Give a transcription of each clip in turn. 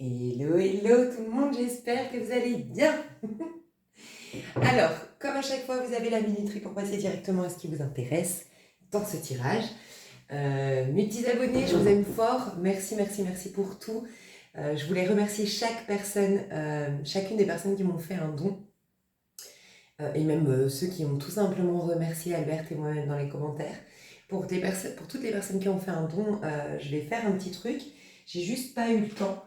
Hello, hello tout le monde, j'espère que vous allez bien. Alors, comme à chaque fois, vous avez la minuterie pour passer directement à ce qui vous intéresse dans ce tirage. Mes petits abonnés, je vous aime fort. Merci, merci, merci pour tout. Je voulais remercier chaque personne, chacune des personnes qui m'ont fait un don. Et même ceux qui ont tout simplement remercié Albert et moi-même dans les commentaires. Pour toutes les personnes qui ont fait un don, je vais faire un petit truc. J'ai juste pas eu le temps.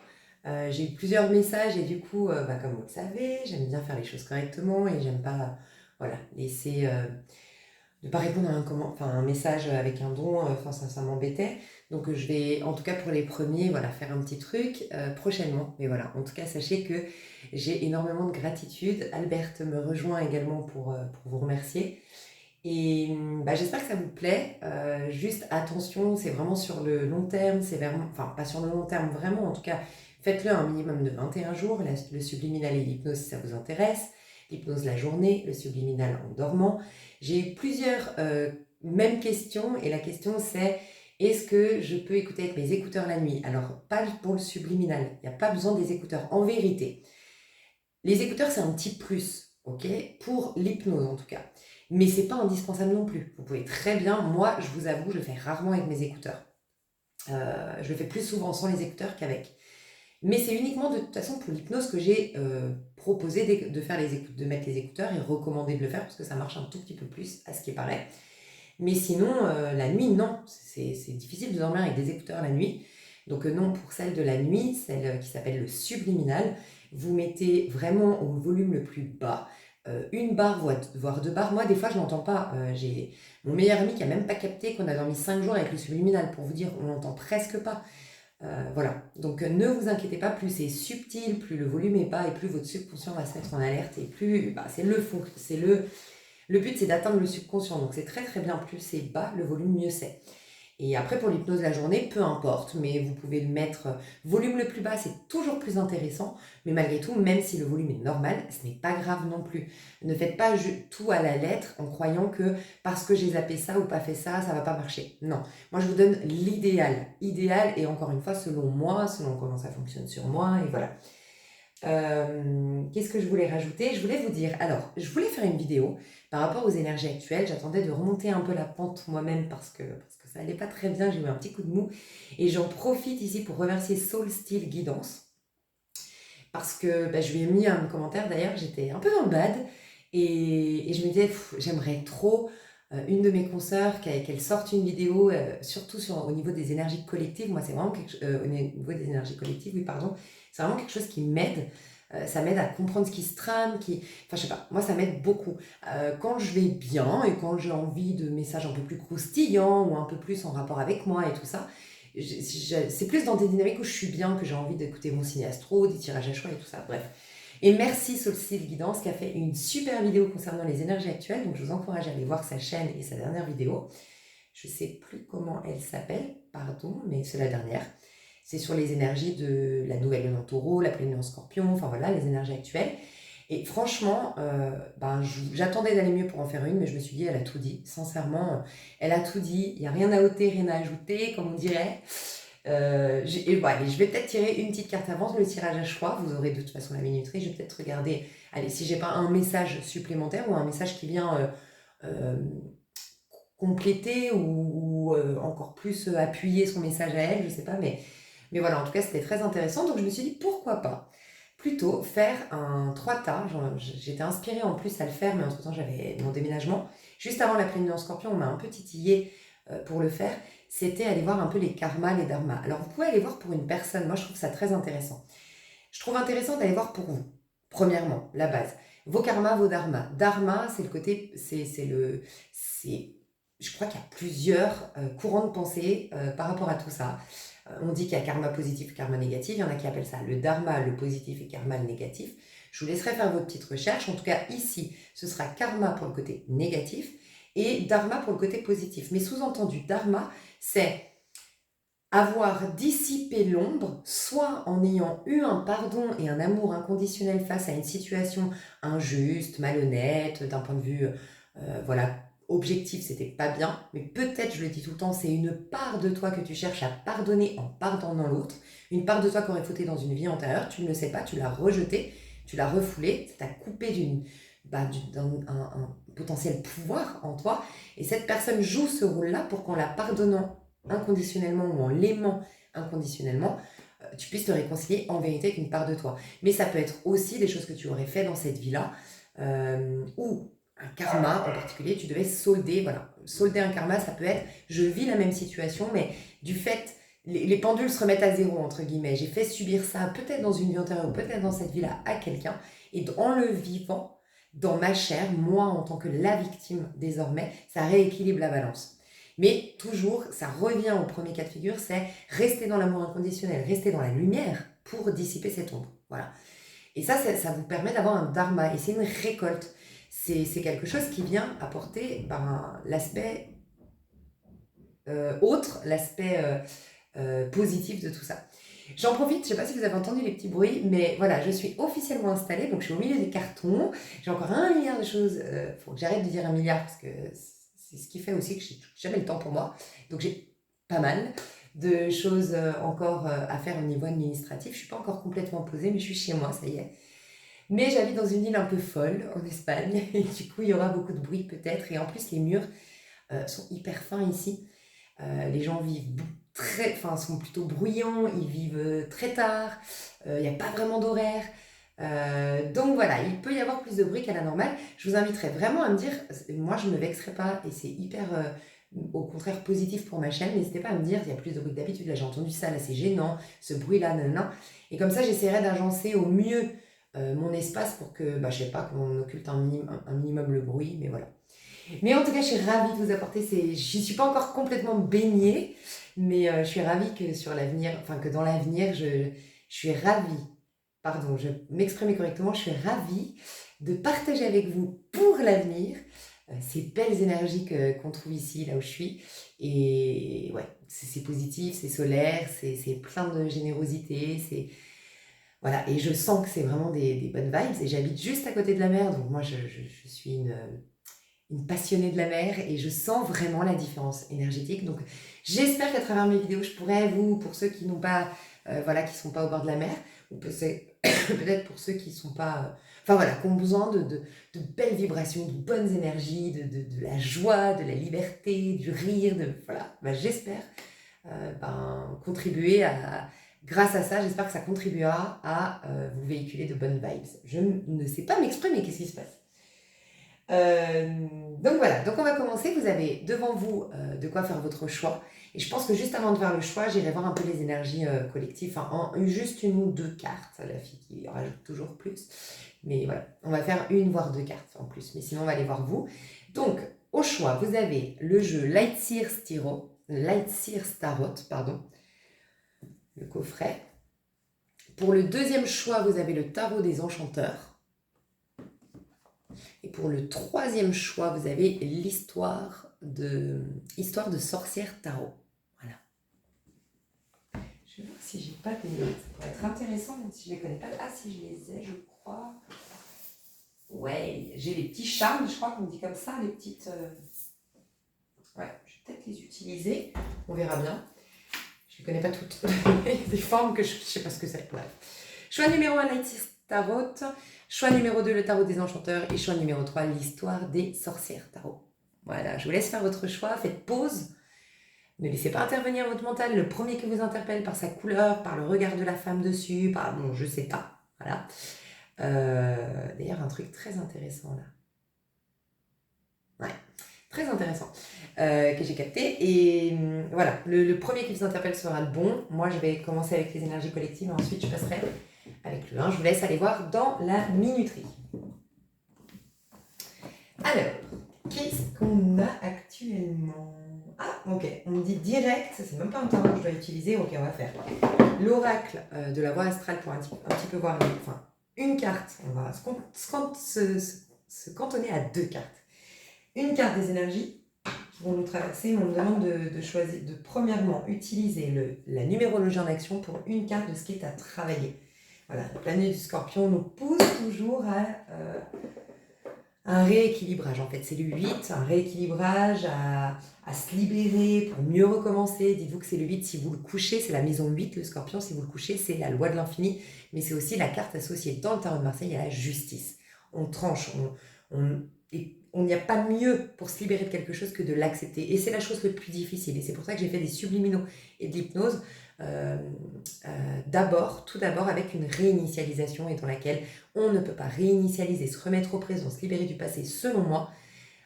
J'ai eu plusieurs messages et du coup, comme vous le savez, j'aime bien faire les choses correctement et j'aime pas, voilà, laisser, ne pas répondre à un message avec un don, ça m'embêtait. Donc je vais, en tout cas pour les premiers, voilà, faire un petit truc prochainement. Mais voilà, en tout cas, sachez que j'ai énormément de gratitude. Albert me rejoint également pour vous remercier. Et j'espère que ça vous plaît. Juste attention, c'est vraiment sur le long terme, c'est vraiment, enfin pas sur le long terme vraiment, en tout cas, faites-le un minimum de 21 jours, le subliminal et l'hypnose si ça vous intéresse, l'hypnose la journée, le subliminal en dormant. J'ai eu plusieurs mêmes questions et la question c'est est-ce que je peux écouter avec mes écouteurs la nuit? Alors pas pour le subliminal, il n'y a pas besoin des écouteurs en vérité. Les écouteurs, c'est un petit plus, ok? Pour l'hypnose en tout cas. Mais c'est pas indispensable non plus. Vous pouvez très bien, moi je vous avoue, je le fais rarement avec mes écouteurs. Je le fais plus souvent sans les écouteurs qu'avec. Mais c'est uniquement de toute façon pour l'hypnose que j'ai proposé de mettre les écouteurs et recommandé de le faire parce que ça marche un tout petit peu plus à ce qui paraît. Mais sinon, la nuit, non. C'est difficile de dormir avec des écouteurs la nuit. Donc non, pour celle de la nuit, celle qui s'appelle le subliminal, vous mettez vraiment au volume le plus bas. Une barre, voire deux barres. Moi, des fois, je n'entends pas. J'ai mon meilleur ami qui a même pas capté qu'on a dormi 5 jours avec le subliminal. Pour vous dire, on n'entend presque pas. Voilà. Donc ne vous inquiétez pas, plus c'est subtil, plus le volume est bas et plus votre subconscient va se mettre en alerte et plus c'est le but, c'est d'atteindre le subconscient. Donc c'est très très bien, plus c'est bas, le volume, mieux c'est. Et après, pour l'hypnose de la journée, peu importe, mais vous pouvez le mettre volume le plus bas, c'est toujours plus intéressant. Mais malgré tout, même si le volume est normal, ce n'est pas grave non plus. Ne faites pas tout à la lettre en croyant que parce que j'ai zappé ça ou pas fait ça, ça va pas marcher. Non. Moi, je vous donne l'idéal. Idéal, et encore une fois, selon moi, selon comment ça fonctionne sur moi, et voilà. Qu'est-ce que je voulais rajouter? Je voulais vous dire, alors, je voulais faire une vidéo par rapport aux énergies actuelles. J'attendais de remonter un peu la pente moi-même parce que ça allait pas très bien, j'ai eu un petit coup de mou. Et j'en profite ici pour remercier Soul Steel Guidance parce que je lui ai mis un commentaire d'ailleurs, j'étais un peu dans le bad et je me disais, j'aimerais trop une de mes consoeurs qu'elle sorte une vidéo, surtout au niveau des énergies collectives. Moi, c'est vraiment au niveau des énergies collectives, oui, pardon, c'est vraiment quelque chose qui m'aide. Ça m'aide à comprendre ce qui se trame, enfin je sais pas, moi ça m'aide beaucoup. Quand je vais bien et quand j'ai envie de messages un peu plus croustillants ou un peu plus en rapport avec moi et tout ça, c'est plus dans des dynamiques où je suis bien que j'ai envie d'écouter mon signe astro, des tirages à choix et tout ça, bref. Et merci Solstice Guidance qui a fait une super vidéo concernant les énergies actuelles, donc je vous encourage à aller voir sa chaîne et sa dernière vidéo. Je sais plus comment elle s'appelle, pardon, mais c'est la dernière. C'est sur les énergies de la nouvelle lune en taureau, la pleine lune en scorpion, enfin voilà, les énergies actuelles. Et franchement, j'attendais d'aller mieux pour en faire une, mais je me suis dit, elle a tout dit. Sincèrement, elle a tout dit. Il n'y a rien à ôter, rien à ajouter, comme on dirait. Je vais peut-être tirer une petite carte avance, le tirage à choix. Vous aurez de toute façon la minuterie. Je vais peut-être regarder, allez, si j'ai pas un message supplémentaire ou un message qui vient euh, compléter ou encore plus appuyer son message à elle, je sais pas, mais voilà, en tout cas, c'était très intéressant. Donc je me suis dit, pourquoi pas plutôt faire un 3 tas. J'étais inspirée en plus à le faire, mais entre-temps, j'avais mon déménagement. Juste avant la pleine lune en scorpion, on m'a un peu titillé pour le faire. C'était aller voir un peu les karmas, les dharmas. Alors, vous pouvez aller voir pour une personne. Moi, je trouve ça très intéressant. Je trouve intéressant d'aller voir pour vous. Premièrement, la base. Vos karmas, vos dharmas. Dharma, c'est le côté, je crois qu'il y a plusieurs courants de pensée par rapport à tout ça. On dit qu'il y a karma positif et karma négatif. Il y en a qui appellent ça le dharma, le positif, et karma, le négatif. Je vous laisserai faire votre petite recherche. En tout cas, ici, ce sera karma pour le côté négatif et dharma pour le côté positif. Mais sous-entendu, dharma, c'est avoir dissipé l'ombre, soit en ayant eu un pardon et un amour inconditionnel face à une situation injuste, malhonnête, d'un point de vue voilà, objectif, c'était pas bien, mais peut-être, je le dis tout le temps, c'est une part de toi que tu cherches à pardonner en pardonnant l'autre, une part de toi qui aurait fauté dans une vie antérieure, tu ne le sais pas, tu l'as rejeté, tu l'as refoulé, ça t'a coupé d'un un potentiel pouvoir en toi, et cette personne joue ce rôle-là pour qu'en la pardonnant inconditionnellement ou en l'aimant inconditionnellement, tu puisses te réconcilier en vérité avec une part de toi. Mais ça peut être aussi des choses que tu aurais fait dans cette vie-là, ou un karma en particulier, tu devais solder, voilà. Solder un karma, ça peut être, je vis la même situation, mais du fait, les pendules se remettent à zéro, entre guillemets. J'ai fait subir ça, peut-être dans une vie antérieure, ou peut-être dans cette vie-là, à quelqu'un, et en le vivant, dans ma chair, moi, en tant que la victime, désormais, ça rééquilibre la balance. Mais toujours, ça revient au premier cas de figure, c'est rester dans l'amour inconditionnel, rester dans la lumière pour dissiper cette ombre. Voilà. Et ça vous permet d'avoir un dharma, et c'est une récolte. C'est quelque chose qui vient apporter l'aspect autre, l'aspect positif de tout ça. J'en profite, je ne sais pas si vous avez entendu les petits bruits, mais voilà, je suis officiellement installée, donc je suis au milieu des cartons, j'ai encore 1 milliard de choses, faut que j'arrête de dire 1 milliard, parce que c'est ce qui fait aussi que je n'ai jamais le temps pour moi, donc j'ai pas mal de choses encore à faire au niveau administratif, je ne suis pas encore complètement posée, mais je suis chez moi, ça y est. Mais j'habite dans une île un peu folle, en Espagne, et du coup il y aura beaucoup de bruit peut-être, et en plus les murs sont hyper fins ici. Les gens vivent sont plutôt bruyants, ils vivent très tard, il n'y a pas vraiment d'horaire. Donc voilà, il peut y avoir plus de bruit qu'à la normale. Je vous inviterai vraiment à me dire, moi je ne me vexerai pas et c'est hyper, au contraire, positif pour ma chaîne. N'hésitez pas à me dire, il y a plus de bruit que d'habitude, là j'ai entendu ça, là c'est gênant, ce bruit-là, nanana. Et comme ça, j'essaierai d'agencer au mieux mon espace pour que, je sais pas, qu'on occulte un minimum le bruit, mais voilà. Mais en tout cas, je suis ravie de vous apporter ces... Je ne suis pas encore complètement baignée, mais je suis ravie que dans l'avenir, je suis ravie, pardon, je m'exprimais correctement, je suis ravie de partager avec vous pour l'avenir ces belles énergies qu'on trouve ici, là où je suis. Et ouais, c'est positif, c'est solaire, c'est plein de générosité, voilà, et je sens que c'est vraiment des bonnes vibes. Et j'habite juste à côté de la mer, donc moi, je suis une passionnée de la mer et je sens vraiment la différence énergétique. Donc j'espère qu'à travers mes vidéos, je pourrais pour ceux qui n'ont pas, qui sont pas au bord de la mer, ou peut-être pour ceux qui sont pas, qui ont besoin de belles vibrations, de bonnes énergies, de la joie, de la liberté, du rire, j'espère contribuer grâce à ça, j'espère que ça contribuera à vous véhiculer de bonnes vibes. Je ne sais pas m'exprimer, qu'est-ce qui se passe? Donc voilà, donc on va commencer. Vous avez devant vous de quoi faire votre choix. Et je pense que juste avant de faire le choix, j'irai voir un peu les énergies collectives, juste 1 ou 2 cartes, la fille qui rajoute toujours plus. Mais voilà, on va faire 1 voire 2 cartes en plus, mais sinon on va aller voir vous. Donc au choix, vous avez le jeu Lightseer Starot, le coffret. Pour le deuxième choix, vous avez le tarot des enchanteurs. Et pour le troisième choix, vous avez l'histoire de sorcière tarot. Voilà. Je vais voir si j'ai pas des notes. Ça pourrait être intéressant, même si je les connais pas. Ah, si je les ai, je crois. Ouais, j'ai les petits charmes, je crois qu'on dit comme ça, les petites. Ouais, je vais peut-être les utiliser. On verra bien. Je les connais pas toutes. Il y a des formes que je sais pas ce que c'est. Ouais. Choix numéro 1, Lightseer Tarot. Choix numéro 2, le tarot des enchanteurs. Et choix numéro 3, l'histoire des sorcières tarot. Voilà, je vous laisse faire votre choix. Faites pause. Ne laissez pas intervenir votre mental. Le premier qui vous interpelle par sa couleur, par le regard de la femme dessus, je sais pas. Voilà. D'ailleurs, un truc très intéressant là. Ouais, très intéressant. Que j'ai capté. Et voilà, le premier qui vous interpelle sera le bon. Moi, je vais commencer avec les énergies collectives et ensuite je passerai avec le 1. Je vous laisse aller voir dans la minuterie. Alors, qu'est-ce qu'on a actuellement? Ah, ok, on me dit direct, c'est même pas un tarot que je dois utiliser, ok, on va faire l'oracle de la voie astrale pour un petit peu voir, une carte, on va se cantonner à 2 cartes. Une carte des énergies qui vont nous traverser, on me demande de choisir, de premièrement utiliser la numérologie en action pour une carte de ce qui est à travailler. Voilà, la planète du Scorpion nous pousse toujours un rééquilibrage en fait. C'est le 8, un rééquilibrage à se libérer pour mieux recommencer. Dites-vous que c'est le 8 si vous le couchez, c'est la maison 8, le scorpion, si vous le couchez, c'est la loi de l'infini, mais c'est aussi la carte associée dans le tarot de Marseille, il y a la justice. On tranche, et on n'y a pas mieux pour se libérer de quelque chose que de l'accepter. Et c'est la chose le plus difficile. Et c'est pour ça que j'ai fait des subliminaux et de l'hypnose. Tout d'abord avec une réinitialisation et dans laquelle on ne peut pas réinitialiser, se remettre au présent, se libérer du passé, selon moi,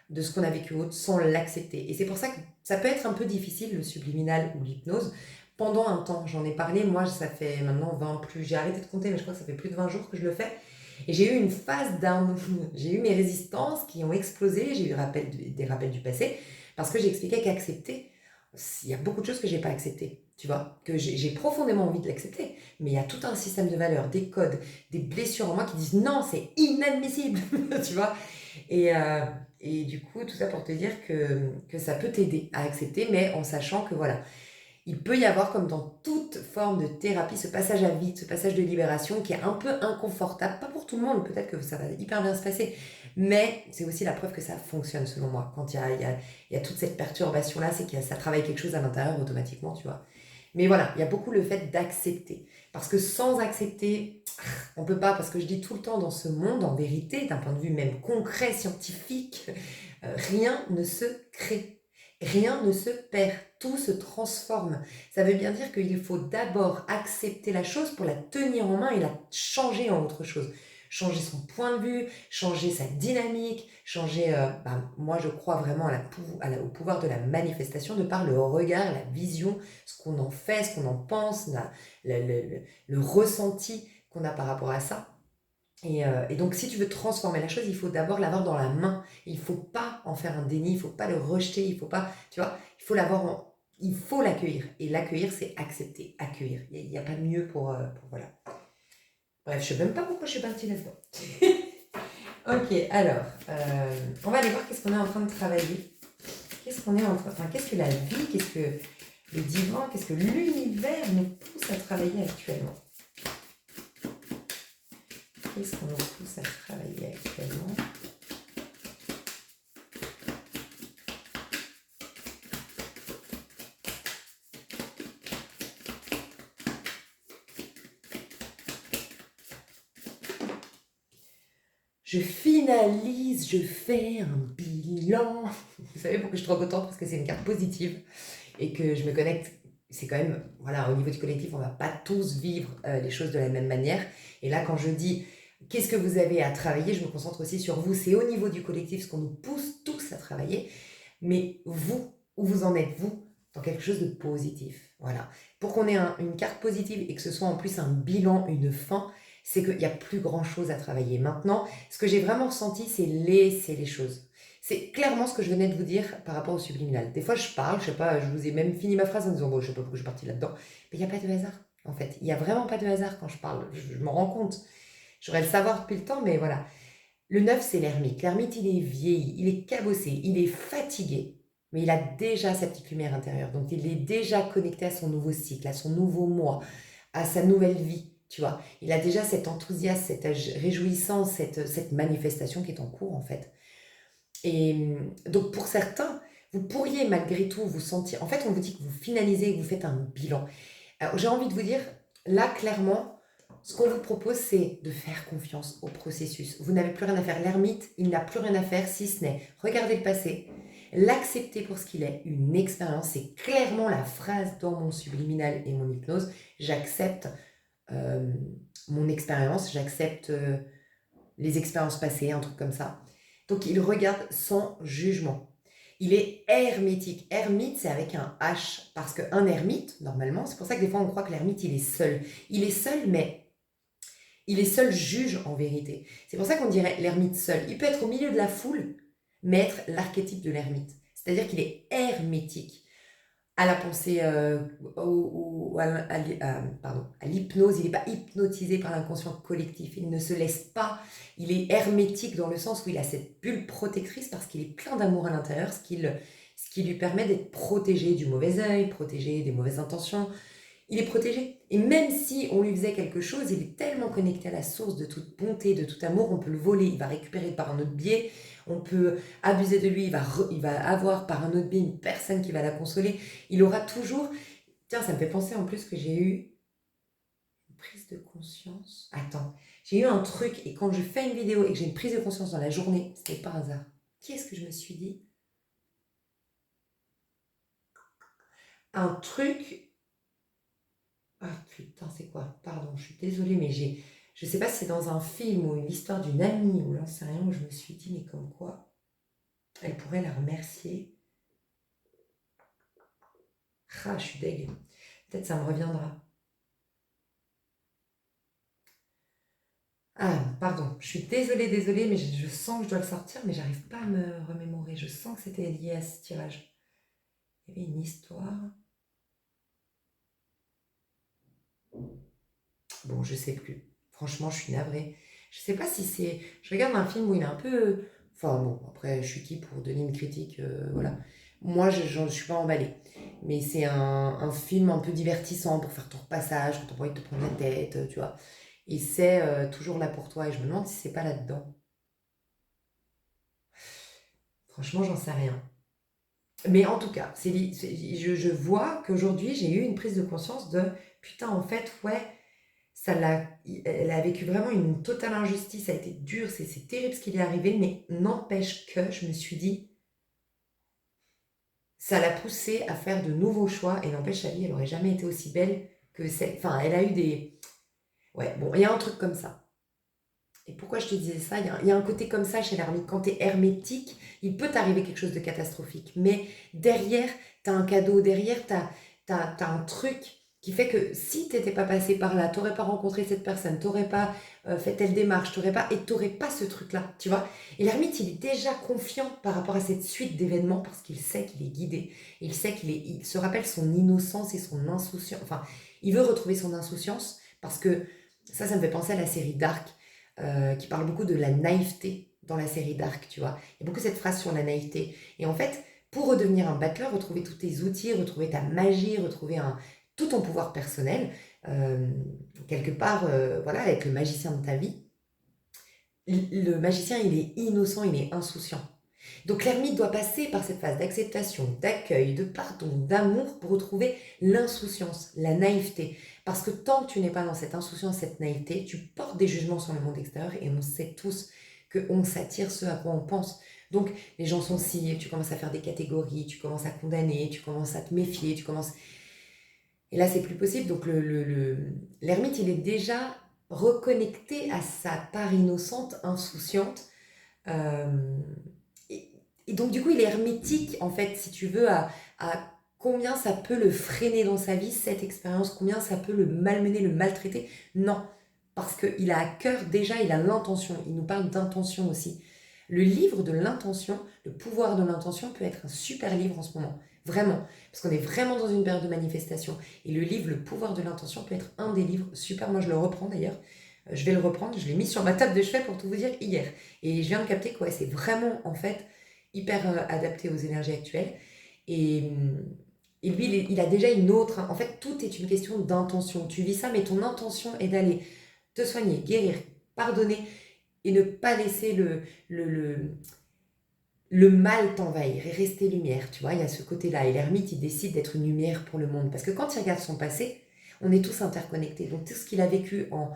de ce qu'on a vécu autre, sans l'accepter. Et c'est pour ça que ça peut être un peu difficile, le subliminal ou l'hypnose. Pendant un temps, j'en ai parlé, moi ça fait maintenant 20 plus, j'ai arrêté de compter, mais je crois que ça fait plus de 20 jours que je le fais. Et j'ai eu une phase j'ai eu mes résistances qui ont explosé, j'ai eu des rappels du passé, parce que j'expliquais qu'accepter, il y a beaucoup de choses que j'ai pas acceptées, tu vois, que j'ai profondément envie de l'accepter, mais il y a tout un système de valeurs, des codes, des blessures en moi qui disent non, c'est inadmissible, tu vois. Et, euh, et du coup, tout ça pour te dire que ça peut t'aider à accepter, mais en sachant que voilà, il peut y avoir, comme dans toute forme de thérapie, ce passage à vide, ce passage de libération qui est un peu inconfortable. Pas pour tout le monde, peut-être que ça va hyper bien se passer, mais c'est aussi la preuve que ça fonctionne selon moi. Quand il y a toute cette perturbation-là, c'est que ça travaille quelque chose à l'intérieur automatiquement, tu vois. Mais voilà, il y a beaucoup le fait d'accepter. Parce que sans accepter, on peut pas, parce que je dis tout le temps dans ce monde, en vérité, d'un point de vue même concret, scientifique, rien ne se crée. Rien ne se perd, tout se transforme. Ça veut bien dire qu'il faut d'abord accepter la chose pour la tenir en main et la changer en autre chose. Changer son point de vue, changer sa dynamique, changer... moi, je crois vraiment au pouvoir de la manifestation de par le regard, la vision, ce qu'on en fait, ce qu'on en pense, le ressenti qu'on a par rapport à ça. Et donc, si tu veux transformer la chose, il faut d'abord l'avoir dans la main. Il ne faut pas en faire un déni, il ne faut pas le rejeter, il faut pas, tu vois, il faut il faut l'accueillir. Et l'accueillir, c'est accepter, accueillir. Il n'y a pas mieux voilà. Bref, je ne sais même pas pourquoi je suis partie là-dedans. Ok, alors, on va aller voir qu'est-ce qu'on est en train de travailler. Qu'est-ce que la vie, qu'est-ce que le divin, qu'est-ce que l'univers nous pousse à travailler actuellement. Qu'est-ce qu'on nous pousse à travailler actuellement? Je finalise, je fais un bilan. Vous savez pourquoi je suis trop contente? Parce que c'est une carte positive et que je me connecte. C'est quand même, voilà, au niveau du collectif, on ne va pas tous vivre les choses de la même manière. Et là, quand je dis qu'est-ce que vous avez à travailler, je me concentre aussi sur vous. C'est au niveau du collectif ce qu'on nous pousse tous à travailler. Mais vous, où vous en êtes, vous, dans quelque chose de positif. Voilà. Pour qu'on ait une carte positive et que ce soit en plus un bilan, une fin, c'est qu'il n'y a plus grand-chose à travailler. Maintenant, ce que j'ai vraiment ressenti, c'est laisser les choses. C'est clairement ce que je venais de vous dire par rapport au subliminal. Des fois, je parle, je sais pas, je vous ai même fini ma phrase en disant, bon, je sais pas pourquoi je suis partie là-dedans, mais il n'y a pas de hasard, en fait. Il n'y a vraiment pas de hasard quand je parle. Je m'en rends compte. J'aurais le savoir depuis le temps, mais voilà. Le 9, c'est l'ermite. L'ermite, il est vieilli, il est cabossé, il est fatigué, mais il a déjà sa petite lumière intérieure. Donc, il est déjà connecté à son nouveau cycle, à son nouveau moi, à sa nouvelle vie, tu vois. Il a déjà cet enthousiasme, cette réjouissance, cette manifestation qui est en cours, en fait. Et donc, pour certains, vous pourriez malgré tout vous sentir... En fait, on vous dit que vous finalisez, que vous faites un bilan. Alors, j'ai envie de vous dire, là, clairement, ce qu'on vous propose, c'est de faire confiance au processus. Vous n'avez plus rien à faire. L'ermite, il n'a plus rien à faire si ce n'est regarder le passé, l'accepter pour ce qu'il est, une expérience. C'est clairement la phrase dans mon subliminal et mon hypnose. J'accepte mon expérience, j'accepte les expériences passées, un truc comme ça. Donc, il regarde sans jugement. Il est hermétique. Hermite, c'est avec un H. Parce qu'un ermite, normalement, c'est pour ça que des fois on croit que l'ermite, il est seul. Il est seul, mais il est seul juge en vérité. C'est pour ça qu'on dirait l'ermite seul. Il peut être au milieu de la foule, mais être l'archétype de l'ermite. C'est-à-dire qu'il est hermétique à la pensée, à l'hypnose. Il n'est pas hypnotisé par l'inconscient collectif. Il ne se laisse pas. Il est hermétique dans le sens où il a cette bulle protectrice parce qu'il est plein d'amour à l'intérieur, ce qui lui permet d'être protégé du mauvais œil, protégé des mauvaises intentions. Il est protégé. Et même si on lui faisait quelque chose, il est tellement connecté à la source de toute bonté, de tout amour, on peut le voler, il va récupérer par un autre biais, on peut abuser de lui, il va avoir par un autre biais une personne qui va la consoler. Il aura toujours... Tiens, ça me fait penser en plus que j'ai eu une prise de conscience. Attends, j'ai eu un truc et quand je fais une vidéo et que j'ai une prise de conscience dans la journée, c'était pas un hasard. Qu'est-ce que je me suis dit? Un truc... Ah putain, c'est quoi? Pardon, je suis désolée, mais je sais pas si c'est dans un film ou une histoire d'une amie ou j'en sais rien, où je me suis dit, mais comme quoi, elle pourrait la remercier. Ah, je suis deg. Peut-être ça me reviendra. Ah, pardon, je suis désolée, mais je sens que je dois le sortir, mais j'arrive pas à me remémorer. Je sens que c'était lié à ce tirage. Il y avait une histoire. Bon, je sais plus. Franchement, je suis navrée. Je sais pas si c'est. Je regarde un film où il est un peu. Enfin bon, après, je suis qui pour donner une critique, voilà. Moi, je suis pas emballée. Mais c'est un film un peu divertissant pour faire ton repassage, quand t'as envie de te prendre la tête, tu vois. Et c'est toujours là pour toi. Et je me demande si c'est pas là-dedans. Franchement, j'en sais rien. Mais en tout cas, je vois qu'aujourd'hui, j'ai eu une prise de conscience de putain, en fait, ouais, elle a vécu vraiment une totale injustice, ça a été dur, c'est terrible ce qui lui est arrivé, mais n'empêche que je me suis dit, ça l'a poussée à faire de nouveaux choix, et n'empêche, sa vie, elle aurait jamais été aussi belle que celle. Enfin, elle a eu des. Ouais, bon, il y a un truc comme ça. Et pourquoi je te disais ça? Il y a un côté comme ça chez l'ermite. Quand tu es hermétique, il peut t'arriver quelque chose de catastrophique. Mais derrière, tu as un cadeau. Derrière, tu as un truc qui fait que si tu n'étais pas passé par là, tu n'aurais pas rencontré cette personne, tu n'aurais pas fait telle démarche, tu n'aurais pas ce truc-là. Tu vois? Et l'ermite, il est déjà confiant par rapport à cette suite d'événements parce qu'il sait qu'il est guidé. Il sait il se rappelle son innocence et son insouciance. Enfin, il veut retrouver son insouciance parce que ça me fait penser à la série Dark qui parle beaucoup de la naïveté dans la série Dark, tu vois. Il y a beaucoup cette phrase sur la naïveté. Et en fait, pour redevenir un battleur, retrouver tous tes outils, retrouver ta magie, retrouver tout ton pouvoir personnel, euh, quelque part, voilà, être le magicien de ta vie, le magicien, il est innocent, il est insouciant. Donc l'ermite doit passer par cette phase d'acceptation, d'accueil, de pardon, d'amour pour retrouver l'insouciance, la naïveté. Parce que tant que tu n'es pas dans cette insouciance, cette naïveté, tu portes des jugements sur le monde extérieur et on sait tous qu'on s'attire ce à quoi on pense. Donc les gens sont si, tu commences à faire des catégories, tu commences à condamner, tu commences à te méfier, tu commences... Et là, c'est plus possible. Donc l'ermite, il est déjà reconnecté à sa part innocente, insouciante. Euh, et, et donc, du coup, il est hermétique, en fait, si tu veux, à combien ça peut le freiner dans sa vie, cette expérience, combien ça peut le malmener, le maltraiter. Non, parce qu'il a à cœur, déjà, il a l'intention. Il nous parle d'intention aussi. Le livre de l'intention, le pouvoir de l'intention peut être un super livre en ce moment. Vraiment. Parce qu'on est vraiment dans une période de manifestation. Et le livre, le pouvoir de l'intention, peut être un des livres super. Moi, je le reprends d'ailleurs. Je vais le reprendre. Je l'ai mis sur ma table de chevet pour tout vous dire hier. Et je viens de capter que ouais, c'est vraiment, en fait, hyper adapté aux énergies actuelles. Et, et lui, il a déjà une autre... En fait, tout est une question d'intention. Tu vis ça, mais ton intention est d'aller te soigner, guérir, pardonner et ne pas laisser le, le, le mal t'envahir et rester lumière. Tu vois, il y a ce côté-là. Et l'ermite, il décide d'être une lumière pour le monde. Parce que quand il regarde son passé, on est tous interconnectés. Donc tout ce qu'il a vécu en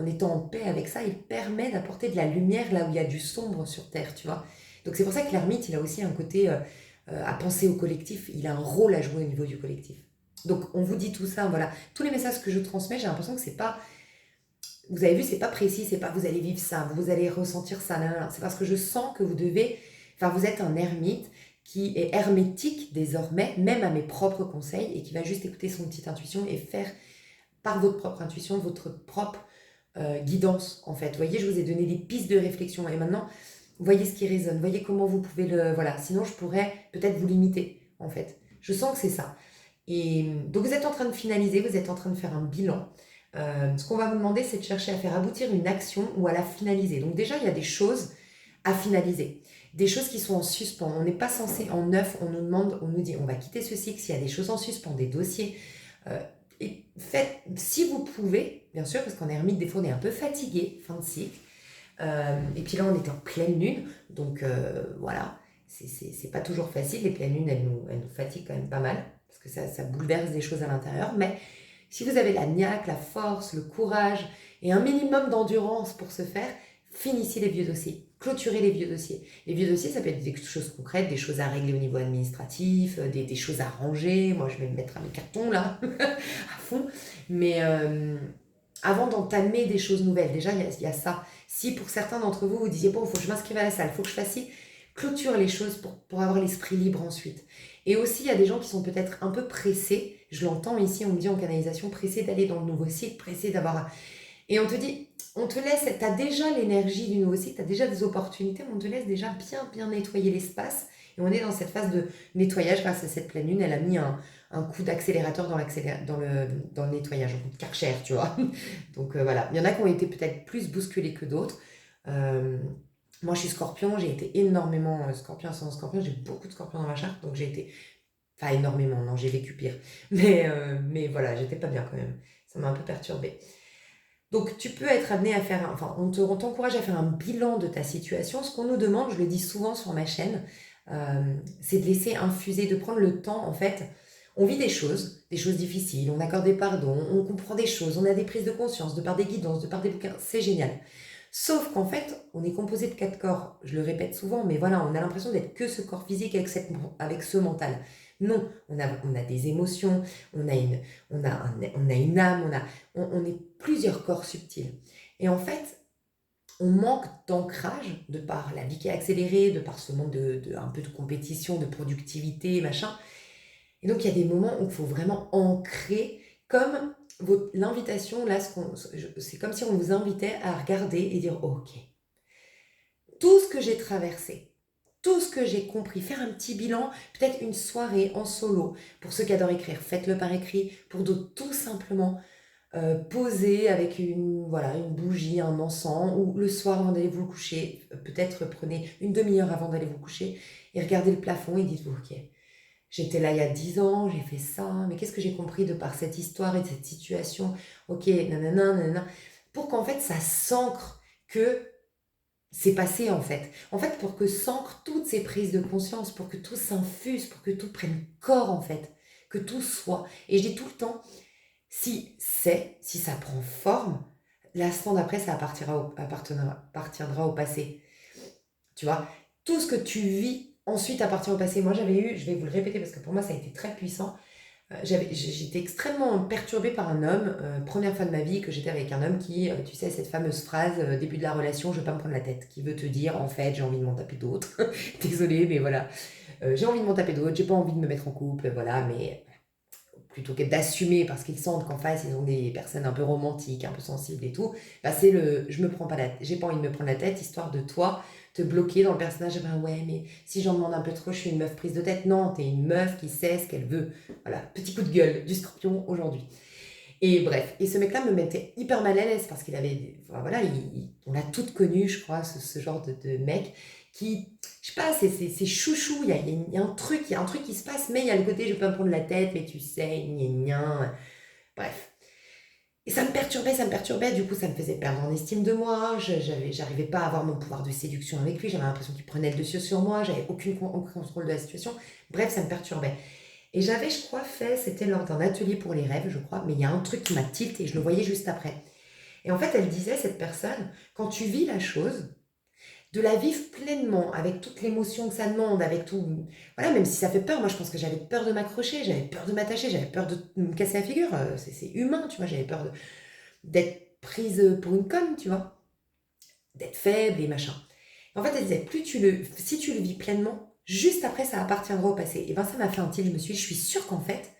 étant en paix avec ça, il permet d'apporter de la lumière là où il y a du sombre sur Terre, tu vois. Donc c'est pour ça que l'ermite, il a aussi un côté à penser au collectif. Il a un rôle à jouer au niveau du collectif. Donc on vous dit tout ça, voilà. Tous les messages que je transmets, j'ai l'impression que c'est pas... Vous avez vu, c'est pas précis, c'est pas vous allez vivre ça, vous allez ressentir ça, non, non, non. C'est parce que je sens que vous devez... Enfin, vous êtes un ermite qui est hermétique désormais, même à mes propres conseils, et qui va juste écouter son petite intuition et faire par votre propre intuition, votre propre guidance, en fait. Vous voyez, je vous ai donné des pistes de réflexion, et maintenant, voyez ce qui résonne, voyez comment vous pouvez le... Voilà, sinon je pourrais peut-être vous limiter, en fait. Je sens que c'est ça. Et donc vous êtes en train de finaliser, vous êtes en train de faire un bilan. Ce qu'on va vous demander, c'est de chercher à faire aboutir une action ou à la finaliser. Donc déjà, il y a des choses à finaliser, des choses qui sont en suspens. On n'est pas censé en neuf, on nous demande, on nous dit, on va quitter ce cycle s'il y a des choses en suspens, des dossiers. Euh, Et faites, si vous pouvez, bien sûr, parce qu'en ermite, des fois, on est un peu fatigué, fin de cycle. Et puis là, on était en pleine lune, donc voilà, c'est pas toujours facile. Les pleines lunes, elles nous fatiguent quand même pas mal, parce que ça bouleverse des choses à l'intérieur. Mais si vous avez la niaque, la force, le courage et un minimum d'endurance pour ce faire, finissez les vieux dossiers, clôturez les vieux dossiers. Les vieux dossiers, ça peut être des choses concrètes, des choses à régler au niveau administratif, des choses à ranger. Moi, je vais me mettre à mes cartons là, à fond. Mais avant d'entamer des choses nouvelles, déjà, il y a ça. Si pour certains d'entre vous, vous disiez, bon, il faut que je m'inscrive à la salle, il faut que je fasse ci, clôture les choses pour avoir l'esprit libre ensuite. Et aussi, il y a des gens qui sont peut-être un peu pressés, je l'entends ici, on me dit en canalisation, pressés d'aller dans le nouveau cycle, pressés d'avoir... Et on te dit, on te laisse, tu as déjà l'énergie du nouveau cycle, tu as déjà des opportunités, on te laisse déjà bien nettoyer l'espace. Et on est dans cette phase de nettoyage grâce à cette pleine lune, elle a mis un coup d'accélérateur dans le nettoyage, un coup de Karcher, tu vois. Donc voilà, il y en a qui ont été peut-être plus bousculés que d'autres. Moi, je suis scorpion, j'ai été énormément scorpion, ascendant scorpion, j'ai beaucoup de scorpions dans ma charte, donc j'ai été... Enfin, énormément, non, j'ai vécu pire. Mais voilà, j'étais pas bien quand même. Ça m'a un peu perturbée. Donc, tu peux être amené à faire... Enfin, on t'encourage à faire un bilan de ta situation. Ce qu'on nous demande, je le dis souvent sur ma chaîne, c'est de laisser infuser, de prendre le temps, en fait. On vit des choses difficiles, on accorde des pardons, on comprend des choses, on a des prises de conscience, de par des guidances, de par des bouquins, c'est génial. Sauf qu'en fait, on est composé de 4 corps, je le répète souvent, mais voilà, on a l'impression d'être que ce corps physique avec ce mental. Non, on a des émotions, on a une âme, on est plusieurs corps subtils. Et en fait, on manque d'ancrage de par la vie qui est accélérée, de par ce monde un peu de compétition, de productivité, machin. Et donc, il y a des moments où il faut vraiment ancrer, comme l'invitation, là, c'est comme si on vous invitait à regarder et dire, ok, tout ce que j'ai traversé, tout ce que j'ai compris, faire un petit bilan, peut-être une soirée en solo. Pour ceux qui adorent écrire, faites-le par écrit. Pour d'autres, tout simplement, poser avec voilà, une bougie, un encens, ou le soir avant d'aller vous coucher, peut-être prenez une demi-heure avant d'aller vous coucher et regardez le plafond et dites-vous, ok, j'étais là il y a 10 ans, j'ai fait ça, mais qu'est-ce que j'ai compris de par cette histoire et de cette situation? Ok, nanana, nanana. Pour qu'en fait, ça s'ancre que c'est passé en fait. En fait, pour que s'ancrent toutes ces prises de conscience, pour que tout s'infuse, pour que tout prenne corps en fait, que tout soit. Et je dis tout le temps, si ça prend forme, l'instant d'après, ça appartiendra au passé. Tu vois, tout ce que tu vis ensuite appartient au passé. Moi, je vais vous le répéter parce que pour moi, ça a été très puissant. J'étais extrêmement perturbée par un homme, première fois de ma vie que j'étais avec un homme qui, tu sais, cette fameuse phrase, début de la relation, je veux pas me prendre la tête, qui veut te dire, en fait, j'ai envie de m'en taper d'autres. Désolée, mais voilà. J'ai envie de m'en taper d'autres, j'ai pas envie de me mettre en couple, voilà, mais plutôt que d'assumer parce qu'ils sentent qu'en face ils ont des personnes un peu romantiques, un peu sensibles et tout, bah c'est je me prends pas j'ai pas envie de me prendre la tête, histoire de toi te bloquer dans le personnage, ben ouais mais si j'en demande un peu trop, je suis une meuf prise de tête. Non, t'es une meuf qui sait ce qu'elle veut. Voilà, petit coup de gueule du scorpion aujourd'hui. Et bref, et ce mec-là me mettait hyper mal à l'aise parce qu'il avait, enfin, voilà, on l'a toutes connu, je crois, ce genre de mec qui, je sais pas, c'est chouchou, il y a un truc, qui se passe, mais il y a le côté, je peux pas me prendre la tête, mais tu sais, gna gna. Bref. Et ça me perturbait, du coup ça me faisait perdre en estime de moi, j'arrivais pas à avoir mon pouvoir de séduction avec lui, j'avais l'impression qu'il prenait le dessus sur moi, j'avais aucun contrôle de la situation, bref, ça me perturbait. Et j'avais, je crois, c'était lors d'un atelier pour les rêves, je crois, mais il y a un truc qui m'a tilté et je le voyais juste après. Et en fait, elle disait, cette personne, quand tu vis la chose, de la vivre pleinement, avec toute l'émotion que ça demande, avec tout... Voilà, même si ça fait peur, moi je pense que j'avais peur de m'accrocher, j'avais peur de m'attacher, j'avais peur de me casser la figure, c'est humain, tu vois, j'avais peur d'être prise pour une conne, tu vois, d'être faible et machin. En fait, elle disait, si tu le vis pleinement, juste après, ça appartiendra au passé. Et ben ça m'a fait un tilt, je suis sûre qu'en fait,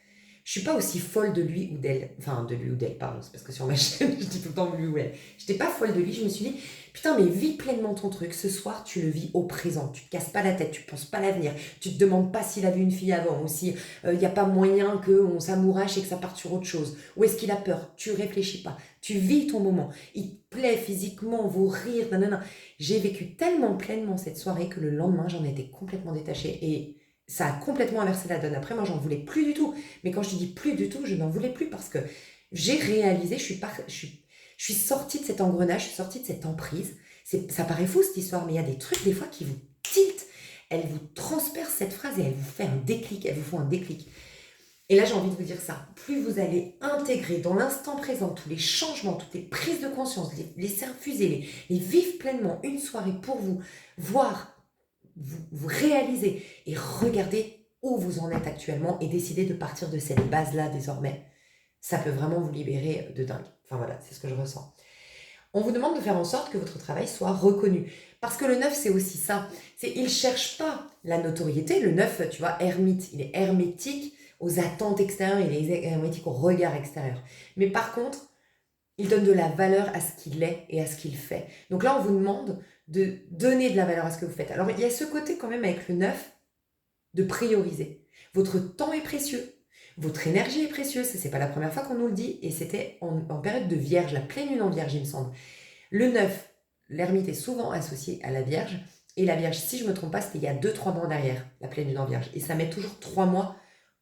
je suis pas aussi folle de lui ou d'elle. Enfin, de lui ou d'elle, pardon, c'est parce que sur ma chaîne, je dis tout le temps lui ou elle. J'étais pas folle de lui, je me suis dit, putain, mais vis pleinement ton truc. Ce soir, tu le vis au présent. Tu te casses pas la tête, tu penses pas à l'avenir. Tu te demandes pas s'il a vu une fille avant ou s'il n'y a pas moyen qu'on s'amourache et que ça parte sur autre chose. Ou est-ce qu'il a peur? Tu réfléchis pas. Tu vis ton moment. Il te plaît physiquement, vos rires, nanana. J'ai vécu tellement pleinement cette soirée que le lendemain, j'en étais complètement détachée. Et ça a complètement inversé la donne. Après, moi, j'en voulais plus du tout. Mais quand je te dis plus du tout, je n'en voulais plus parce que j'ai réalisé, je suis sortie de cet engrenage, je suis sortie de cette emprise. Ça paraît fou cette histoire, mais il y a des trucs des fois qui vous tiltent. Elle vous transperce cette phrase et elle vous fait un déclic, elle vous fait un déclic. Et là, j'ai envie de vous dire ça. Plus vous allez intégrer dans l'instant présent tous les changements, toutes les prises de conscience, les laisser infuser, les vivre pleinement une soirée pour vous, voir, vous réaliser et regarder où vous en êtes actuellement et décider de partir de cette base-là désormais, ça peut vraiment vous libérer de dingue. Enfin voilà, c'est ce que je ressens. On vous demande de faire en sorte que votre travail soit reconnu. Parce que le 9, c'est aussi ça. Il ne cherche pas la notoriété. Le 9, tu vois, ermite, il est hermétique aux attentes extérieures, il est hermétique au regard extérieur. Mais par contre, il donne de la valeur à ce qu'il est et à ce qu'il fait. Donc là, on vous demande de donner de la valeur à ce que vous faites. Alors, il y a ce côté quand même avec le 9 de prioriser. Votre temps est précieux. Votre énergie est précieuse, c'est pas la première fois qu'on nous le dit, et c'était en période de Vierge, la pleine lune en Vierge, il me semble. Le 9, l'ermite est souvent associé à la Vierge, et la Vierge, si je ne me trompe pas, c'était il y a 2-3 mois derrière, la pleine lune en Vierge, et ça met toujours 3 mois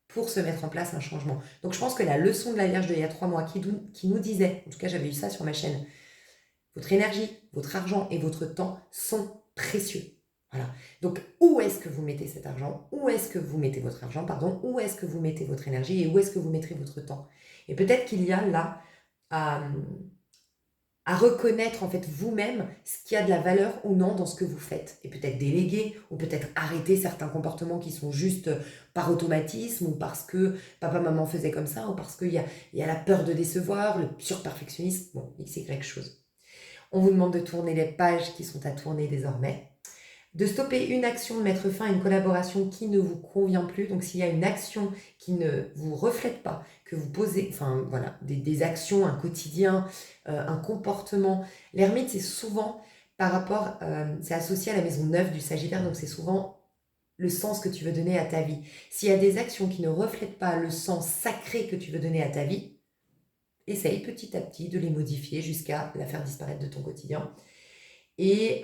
pour se mettre en place un changement. Donc je pense que la leçon de la Vierge d'il y a 3 mois, qui nous disait, en tout cas j'avais eu ça sur ma chaîne, votre énergie, votre argent et votre temps sont précieux. Voilà. Donc, où est-ce que vous mettez cet argent? Où est-ce que vous mettez votre argent, pardon? Où est-ce que vous mettez votre énergie et où est-ce que vous mettrez votre temps? Et peut-être qu'il y a là à reconnaître en fait vous-même ce qui a de la valeur ou non dans ce que vous faites. Et peut-être déléguer ou peut-être arrêter certains comportements qui sont juste par automatisme ou parce que papa, maman faisait comme ça ou parce qu'il y a la peur de décevoir, le surperfectionnisme, bon, x, y chose. On vous demande de tourner les pages qui sont à tourner désormais. De stopper une action, de mettre fin à une collaboration qui ne vous convient plus. Donc s'il y a une action qui ne vous reflète pas, que vous posez, enfin voilà, des actions, un quotidien, un comportement. L'ermite, c'est souvent par rapport, c'est associé à la maison 9 du Sagittaire, donc c'est souvent le sens que tu veux donner à ta vie. S'il y a des actions qui ne reflètent pas le sens sacré que tu veux donner à ta vie, essaye petit à petit de les modifier jusqu'à la faire disparaître de ton quotidien. Et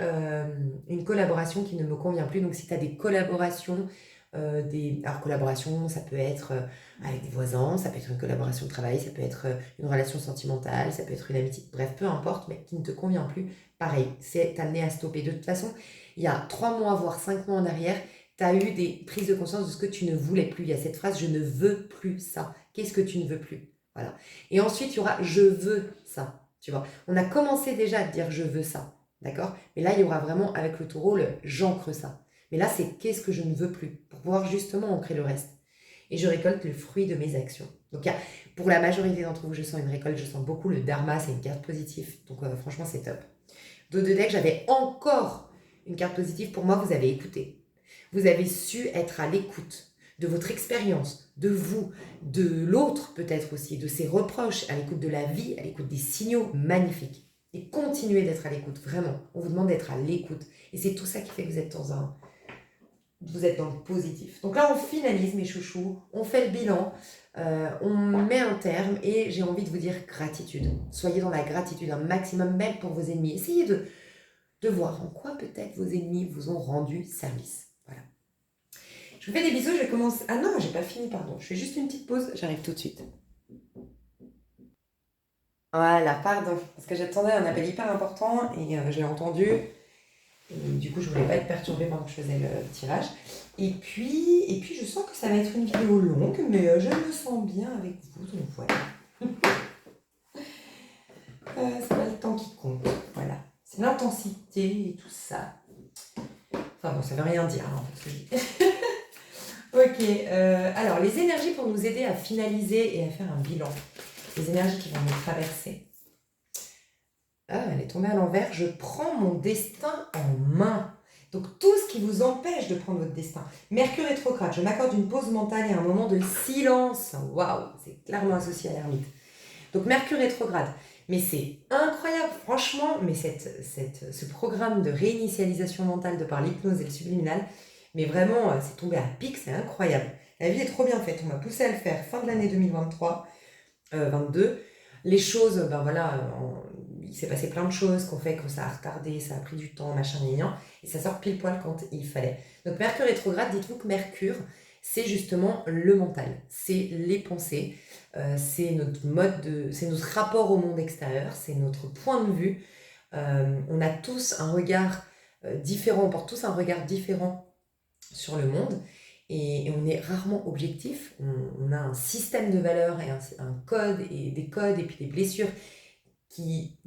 une collaboration qui ne me convient plus. Donc si tu as des collaborations, alors collaboration, ça peut être avec des voisins, ça peut être une collaboration de travail, ça peut être une relation sentimentale, ça peut être une amitié, bref, peu importe, mais qui ne te convient plus, pareil, c'est amené à stopper. De toute façon, il y a 3 mois, voire 5 mois en arrière, tu as eu des prises de conscience de ce que tu ne voulais plus. Il y a cette phrase, je ne veux plus ça. Qu'est-ce que tu ne veux plus? Voilà. Et ensuite, il y aura, je veux ça. Tu vois, on a commencé déjà à te dire, je veux ça. D'accord? Mais là, il y aura vraiment, avec le taureau, le j'ancre ça. Mais là, c'est qu'est-ce que je ne veux plus pour pouvoir justement ancrer le reste. Et je récolte le fruit de mes actions. Donc, pour la majorité d'entre vous, je sens une récolte, je sens beaucoup le dharma, c'est une carte positive. Donc, franchement, c'est top. Dos de deck, j'avais encore une carte positive. Pour moi, vous avez écouté. Vous avez su être à l'écoute de votre expérience, de vous, de l'autre peut-être aussi, de ses reproches, à l'écoute de la vie, à l'écoute des signaux magnifiques. Et continuez d'être à l'écoute, vraiment. On vous demande d'être à l'écoute. Et c'est tout ça qui fait que vous êtes dans le positif. Donc là, on finalise, mes chouchous. On fait le bilan. On met un terme. Et j'ai envie de vous dire gratitude. Soyez dans la gratitude un maximum, même pour vos ennemis. Essayez de voir en quoi peut-être vos ennemis vous ont rendu service. Voilà. Je vous fais des bisous. Je vais commencer... Ah non, j'ai pas fini, pardon. Je fais juste une petite pause. J'arrive tout de suite. Voilà, pardon, parce que j'attendais un appel hyper important et j'ai entendu. Et du coup, je voulais pas être perturbée pendant que je faisais le tirage. Et puis je sens que ça va être une vidéo longue, mais je me sens bien avec vous, donc voilà. C'est pas le temps qui compte, voilà. C'est l'intensité et tout ça. Enfin bon, ça veut rien dire, hein, ce que je dis. Ok, alors les énergies pour nous aider à finaliser et à faire un bilan. Les énergies qui vont nous traverser. Ah, elle est tombée à l'envers. Je prends mon destin en main. Donc, tout ce qui vous empêche de prendre votre destin. Mercure rétrograde, je m'accorde une pause mentale et un moment de silence. Waouh, c'est clairement associé à l'ermite. Donc, Mercure rétrograde. Mais c'est incroyable, franchement. Mais ce programme de réinitialisation mentale de par l'hypnose et le subliminal, mais vraiment, c'est tombé à pic, c'est incroyable. La vie est trop bien faite. On m'a poussé à le faire fin de l'année 2023. 22. Les choses, ben voilà, il s'est passé plein de choses qu'on fait que ça a retardé, ça a pris du temps, machin, gna, et ça sort pile poil quand il fallait. Donc Mercure rétrograde, dites-vous que Mercure, c'est justement le mental, c'est les pensées, c'est c'est notre rapport au monde extérieur, c'est notre point de vue. On a tous un regard différent, on porte tous un regard différent sur le monde et on est rarement objectif. On a un système de valeurs et un code et des codes et puis des blessures qui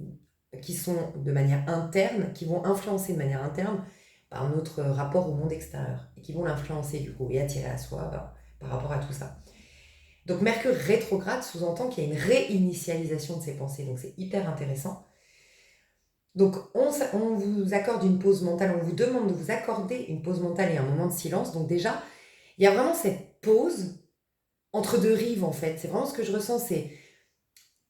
sont de manière interne, qui vont influencer de manière interne par notre rapport au monde extérieur et qui vont l'influencer du coup et attirer à soi par rapport à tout ça. Donc Mercure rétrograde sous-entend qu'il y a une réinitialisation de ses pensées, donc c'est hyper intéressant. Donc on vous accorde une pause mentale, on vous demande de vous accorder une pause mentale et un moment de silence. Donc déjà, il y a vraiment cette pause entre deux rives en fait. C'est vraiment ce que je ressens, c'est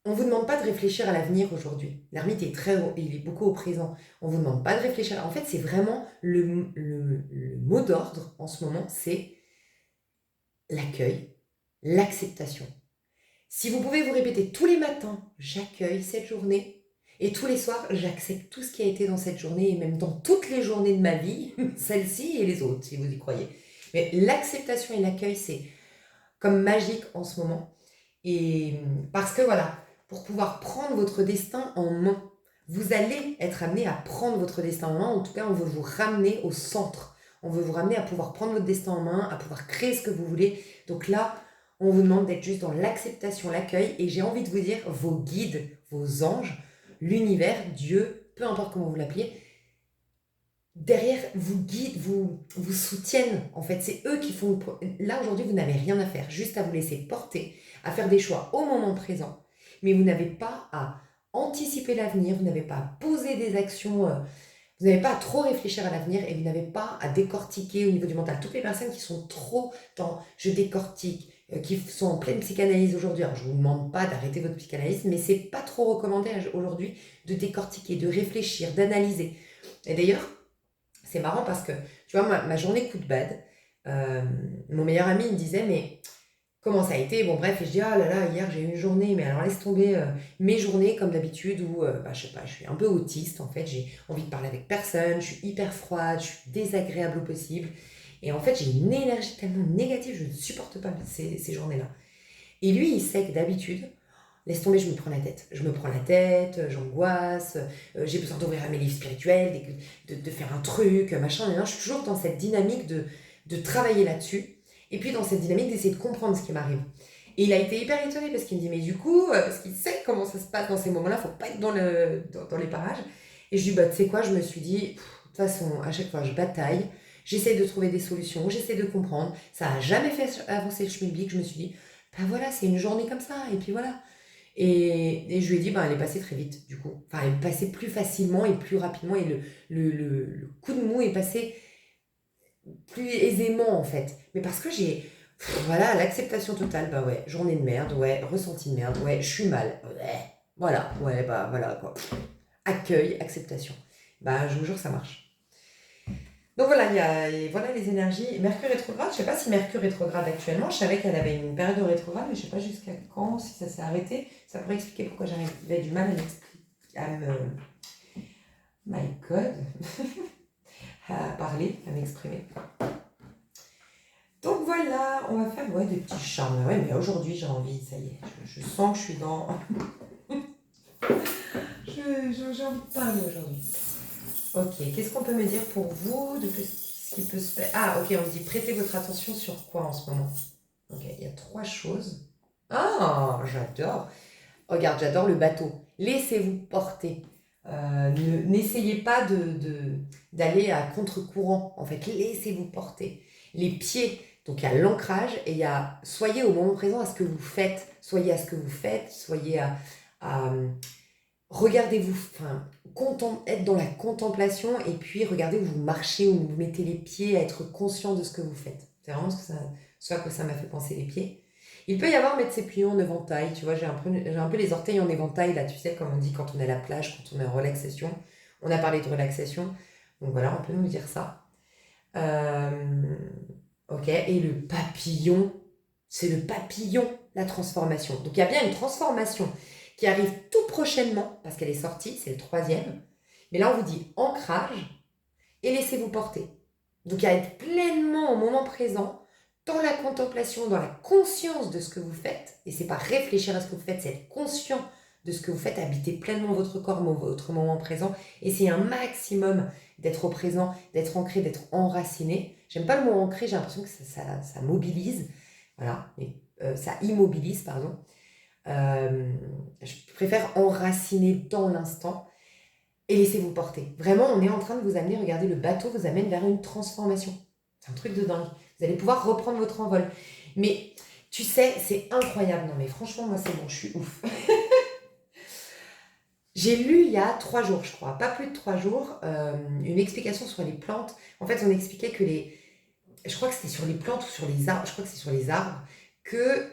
on ne vous demande pas de réfléchir à l'avenir aujourd'hui. L'ermite il est beaucoup au présent. On ne vous demande pas de réfléchir. En fait, c'est vraiment le mot d'ordre en ce moment, c'est l'accueil, l'acceptation. Si vous pouvez vous répéter tous les matins, j'accueille cette journée, et tous les soirs, j'accepte tout ce qui a été dans cette journée, et même dans toutes les journées de ma vie, celle-ci et les autres, si vous y croyez. Mais l'acceptation et l'accueil, c'est comme magique en ce moment. Et parce que voilà, pour pouvoir prendre votre destin en main, vous allez être amené à prendre votre destin en main. En tout cas, on veut vous ramener au centre. On veut vous ramener à pouvoir prendre votre destin en main, à pouvoir créer ce que vous voulez. Donc là, on vous demande d'être juste dans l'acceptation, l'accueil. Et j'ai envie de vous dire, vos guides, vos anges, l'univers, Dieu, peu importe comment vous l'appelez, derrière vous guident, vous soutiennent. En fait, c'est eux qui font... Là, aujourd'hui, vous n'avez rien à faire, juste à vous laisser porter, à faire des choix au moment présent. Mais vous n'avez pas à anticiper l'avenir, vous n'avez pas à poser des actions, vous n'avez pas à trop réfléchir à l'avenir et vous n'avez pas à décortiquer au niveau du mental. Toutes les personnes qui sont trop dans « je décortique », qui sont en pleine psychanalyse aujourd'hui, alors je ne vous demande pas d'arrêter votre psychanalyse, mais c'est pas trop recommandé aujourd'hui de décortiquer, de réfléchir, d'analyser. Et d'ailleurs, c'est marrant parce que, tu vois, ma journée coup de bad, mon meilleur ami il me disait, mais comment ça a été? Bon, bref, et je dis, ah là là, hier j'ai eu une journée, mais alors laisse tomber mes journées comme d'habitude où, je sais pas, je suis un peu autiste en fait, j'ai envie de parler avec personne, je suis hyper froide, je suis désagréable au possible. Et en fait, j'ai une énergie tellement négative, je ne supporte pas ces journées-là. Et lui, il sait que d'habitude, laisse tomber, je me prends la tête. Je me prends la tête, j'angoisse, j'ai besoin d'ouvrir mes livres spirituels, de faire un truc, machin. Et là, je suis toujours dans cette dynamique de travailler là-dessus. Et puis dans cette dynamique d'essayer de comprendre ce qui m'arrive. Et il a été hyper étonné parce qu'il me dit, mais du coup, parce qu'il sait comment ça se passe dans ces moments-là, faut pas être dans les parages. Et je lui dis, bah tu sais quoi, je me suis dit, de toute façon, à chaque fois, je bataille, j'essaie de trouver des solutions, j'essaie de comprendre. Ça a jamais fait avancer le schmilblick. Je me suis dit, bah voilà, c'est une journée comme ça, et puis voilà. Et je lui ai dit, bah, elle est passée très vite, du coup. Enfin, elle est passée plus facilement et plus rapidement, et le coup de mou est passé plus aisément, en fait. Mais parce que voilà, l'acceptation totale, bah ouais, journée de merde, ouais, ressenti de merde, ouais, je suis mal, ouais, voilà, ouais, bah voilà, quoi. Accueil, acceptation. Bah, je vous jure, ça marche. Donc voilà, voilà les énergies. Mercure rétrograde, je sais pas si Mercure rétrograde actuellement, je savais qu'elle avait une période de rétrograde, mais je sais pas jusqu'à quand, si ça s'est arrêté. Ça pourrait expliquer pourquoi j'avais du mal à my God, à parler, à m'exprimer. Donc voilà, on va faire des petits charmes. Ouais, mais aujourd'hui j'ai envie, ça y est, je sens que je suis dans... j'ai envie de parler aujourd'hui. Ok, qu'est-ce qu'on peut me dire pour vous de ce qui peut se faire? Ah, ok, on me dit prêtez votre attention sur quoi en ce moment? Ok, il y a 3 choses. Ah, j'adore. Regarde, j'adore le bateau. Laissez-vous porter. N'essayez pas d'aller à contre-courant. En fait, laissez-vous porter. Les pieds, donc il y a l'ancrage et il y a soyez au moment présent à ce que vous faites. Soyez à ce que vous faites, soyez à regardez-vous, enfin, être dans la contemplation et puis regardez où vous marchez, où vous mettez les pieds, à être conscient de ce que vous faites. C'est vraiment ce à quoi ça m'a fait penser les pieds. Il peut y avoir mettre ses pieds en éventail, tu vois, j'ai un peu les orteils en éventail, là, tu sais, comme on dit quand on est à la plage, quand on est en relaxation. On a parlé de relaxation, donc voilà, on peut nous dire ça. Ok, et le papillon, c'est le papillon, la transformation. Donc il y a bien une transformation qui arrive tout prochainement, parce qu'elle est sortie, c'est le 3e. Mais là, on vous dit ancrage et laissez-vous porter. Donc, à être pleinement au moment présent, dans la contemplation, dans la conscience de ce que vous faites. Et c'est pas réfléchir à ce que vous faites, c'est être conscient de ce que vous faites, habiter pleinement votre corps, votre moment présent. Essayez un maximum d'être au présent, d'être ancré, d'être enraciné. J'aime pas le mot ancré, j'ai l'impression que ça mobilise. Voilà, mais, ça immobilise, pardon. Je préfère enraciner dans l'instant et laissez-vous porter. Vraiment, on est en train de vous amener, regardez, le bateau vous amène vers une transformation. C'est un truc de dingue. Vous allez pouvoir reprendre votre envol. Mais tu sais, c'est incroyable. Non mais franchement, moi c'est bon, je suis ouf. J'ai lu il y a 3 jours, je crois, pas plus de 3 jours, une explication sur les plantes. En fait, on expliquait que je crois que c'était sur les plantes ou sur les arbres, je crois que c'est sur les arbres, que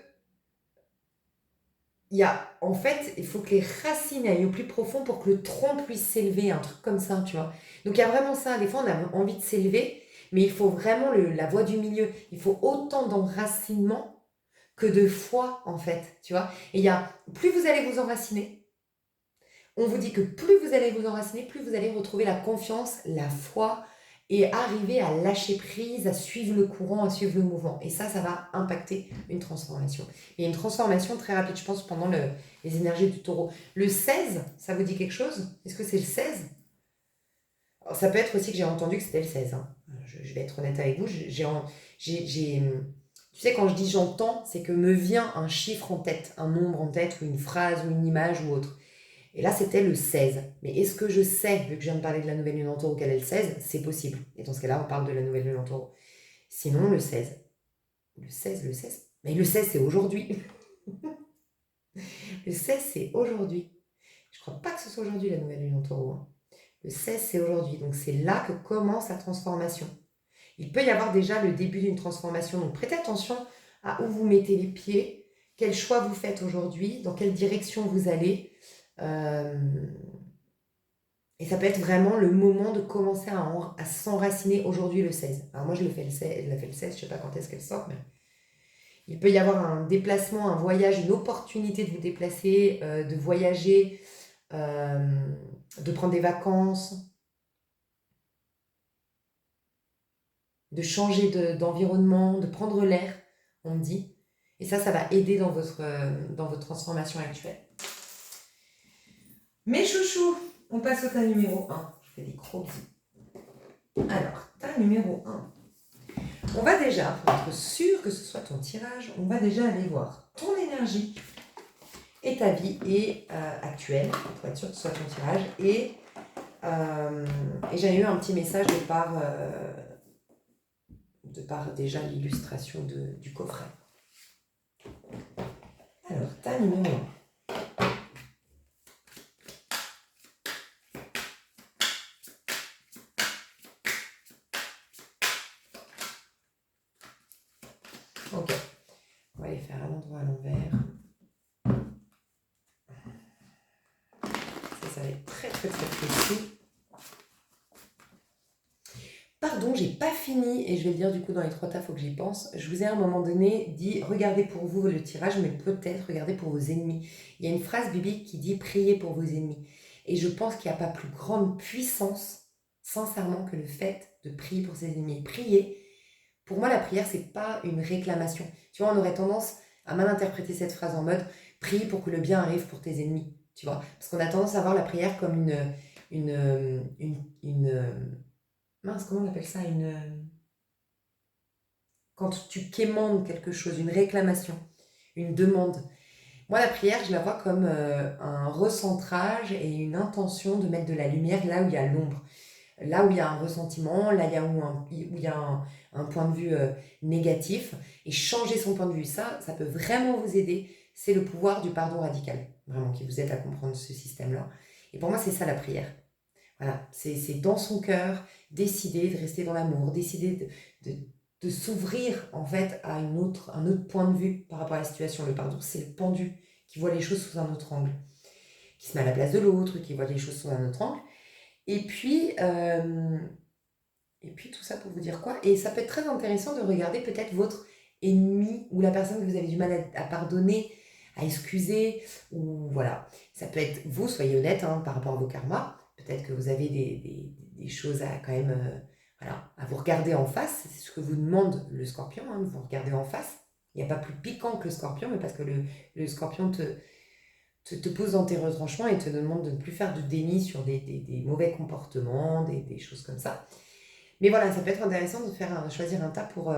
en fait, il faut que les racines aillent au plus profond pour que le tronc puisse s'élever, un truc comme ça, tu vois. Donc il y a vraiment ça, des fois on a envie de s'élever, mais il faut vraiment la voie du milieu. Il faut autant d'enracinement que de foi, en fait, tu vois. Et plus vous allez vous enraciner, on vous dit que plus vous allez vous enraciner, plus vous allez retrouver la confiance, la foi et arriver à lâcher prise, à suivre le courant, à suivre le mouvement. Et ça va impacter une transformation. Et une transformation très rapide, je pense, pendant les énergies du taureau. Le 16, ça vous dit quelque chose? Est-ce que c'est le 16? Alors, ça peut être aussi que j'ai entendu que c'était le 16. Hein. Je vais être honnête avec vous. Tu sais, quand je dis j'entends, c'est que me vient un chiffre en tête, un nombre en tête, ou une phrase, ou une image, ou autre. Et là, c'était le 16. Mais est-ce que je sais, vu que je viens de parler de la nouvelle lune en taureau, qu'elle est le 16? C'est possible. Et dans ce cas-là, on parle de la nouvelle lune en taureau. Sinon, le 16. Le 16, le 16. Mais le 16, c'est aujourd'hui. Le 16, c'est aujourd'hui. Je ne crois pas que ce soit aujourd'hui la nouvelle lune en taureau. Hein. Le 16, c'est aujourd'hui. Donc, c'est là que commence la transformation. Il peut y avoir déjà le début d'une transformation. Donc, prêtez attention à où vous mettez les pieds, quel choix vous faites aujourd'hui, dans quelle direction vous allez. Et ça peut être vraiment le moment de commencer à s'enraciner aujourd'hui le 16. Alors moi je l'ai fait le 16, je ne sais pas quand est-ce qu'elle sort, mais il peut y avoir un déplacement, un voyage, une opportunité de vous déplacer, de voyager, de prendre des vacances, de changer d'environnement, de prendre l'air, on me dit. Et ça va aider dans votre transformation actuelle. Mes chouchous, on passe au tas numéro 1. Je fais des gros bisous. Alors, tas numéro 1. On va déjà, pour être sûr que ce soit ton tirage, on va déjà aller voir ton énergie et ta vie actuelle, pour être sûr que ce soit ton tirage. Et j'ai eu un petit message de par déjà l'illustration du coffret. Alors, tas numéro 1. Ok, on va les faire à l'endroit à l'envers. Ça va être très très très précis. Pardon, j'ai pas fini, et je vais le dire du coup dans les 3 tas, il faut que j'y pense. Je vous ai à un moment donné dit, regardez pour vous le tirage, mais peut-être regardez pour vos ennemis. Il y a une phrase biblique qui dit, priez pour vos ennemis. Et je pense qu'il n'y a pas plus grande puissance, sincèrement, que le fait de prier pour ses ennemis. Prier, pour moi la prière, c'est pas une réclamation. Tu vois, on aurait tendance à mal interpréter cette phrase en mode, prie pour que le bien arrive pour tes ennemis. Tu vois, parce qu'on a tendance à voir la prière comme mince, comment on appelle ça? Quand tu quémandes quelque chose, une réclamation, une demande. Moi, la prière, je la vois comme un recentrage et une intention de mettre de la lumière là où il y a l'ombre. Là où il y a un ressentiment, là où il y a un point de vue négatif. Et changer son point de vue, ça peut vraiment vous aider. C'est le pouvoir du pardon radical, vraiment, qui vous aide à comprendre ce système-là. Et pour moi, c'est ça la prière. Voilà, c'est dans son cœur, décider de rester dans l'amour, décider de s'ouvrir en fait à un autre point de vue par rapport à la situation. Le pardon, c'est le pendu qui voit les choses sous un autre angle, qui se met à la place de l'autre, qui voit les choses sous un autre angle. Et puis tout ça pour vous dire quoi? Et ça peut être très intéressant de regarder peut-être votre ennemi ou la personne que vous avez du mal à pardonner, à excuser, ou voilà. Ça peut être vous, soyez honnête hein, par rapport à vos karmas. Peut-être que vous avez des choses à quand même, voilà, à vous regarder en face. C'est ce que vous demande le scorpion, hein, de vous regarder en face. Il n'y a pas plus piquant que le scorpion, mais parce que le scorpion te pose dans tes retranchements et te demande de ne plus faire de déni sur des mauvais comportements, des choses comme ça. Mais voilà, ça peut être intéressant de choisir un tas pour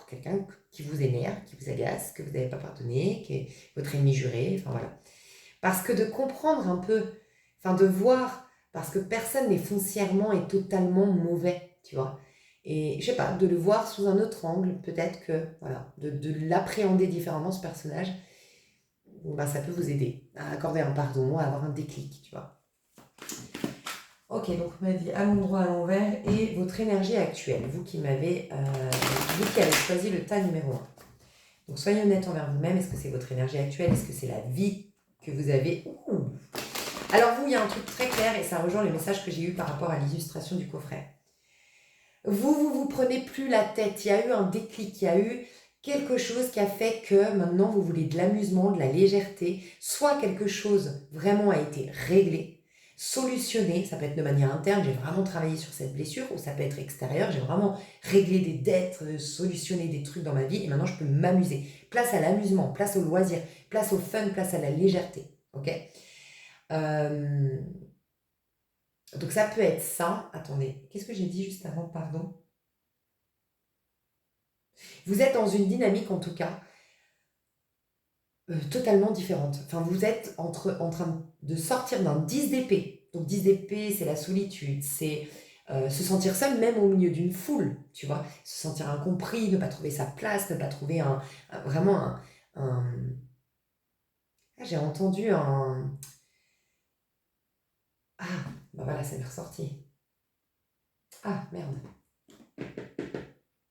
quelqu'un qui vous énerve, qui vous agace, que vous n'avez pas pardonné, qui est votre ennemi juré, enfin voilà. Parce que de comprendre un peu, enfin de voir, parce que personne n'est foncièrement et totalement mauvais, tu vois. Et je sais pas, de le voir sous un autre angle, peut-être que, voilà, de l'appréhender différemment, ce personnage, ben, ça peut vous aider à accorder un pardon, à avoir un déclic, tu vois. Ok, donc on m'a dit à l'endroit, à l'envers, et votre énergie actuelle, vous qui avez choisi le tas numéro 1. Donc soyez honnête envers vous-même, est-ce que c'est votre énergie actuelle, est-ce que c'est la vie que vous avez? Alors vous, il y a un truc très clair, et ça rejoint les messages que j'ai eus par rapport à l'illustration du coffret. Vous prenez plus la tête, il y a eu un déclic, il y a eu quelque chose qui a fait que maintenant vous voulez de l'amusement, de la légèreté, soit quelque chose vraiment a été réglé, solutionné, ça peut être de manière interne, j'ai vraiment travaillé sur cette blessure, ou ça peut être extérieur, j'ai vraiment réglé des dettes, solutionné des trucs dans ma vie, et maintenant je peux m'amuser. Place à l'amusement, place au loisir, place au fun, place à la légèreté, ok. Donc ça peut être ça. Attendez, qu'est-ce que j'ai dit juste avant, pardon? Vous êtes dans une dynamique en tout cas totalement différente. Enfin, vous êtes en train de sortir d'un 10 d'épée. Donc 10 d'épée, c'est la solitude, c'est se sentir seul même au milieu d'une foule, tu vois. Se sentir incompris, ne pas trouver sa place, ne pas trouver vraiment un... Ah, j'ai entendu un... Ah, bah voilà, ça m'est ressorti. Ah, merde.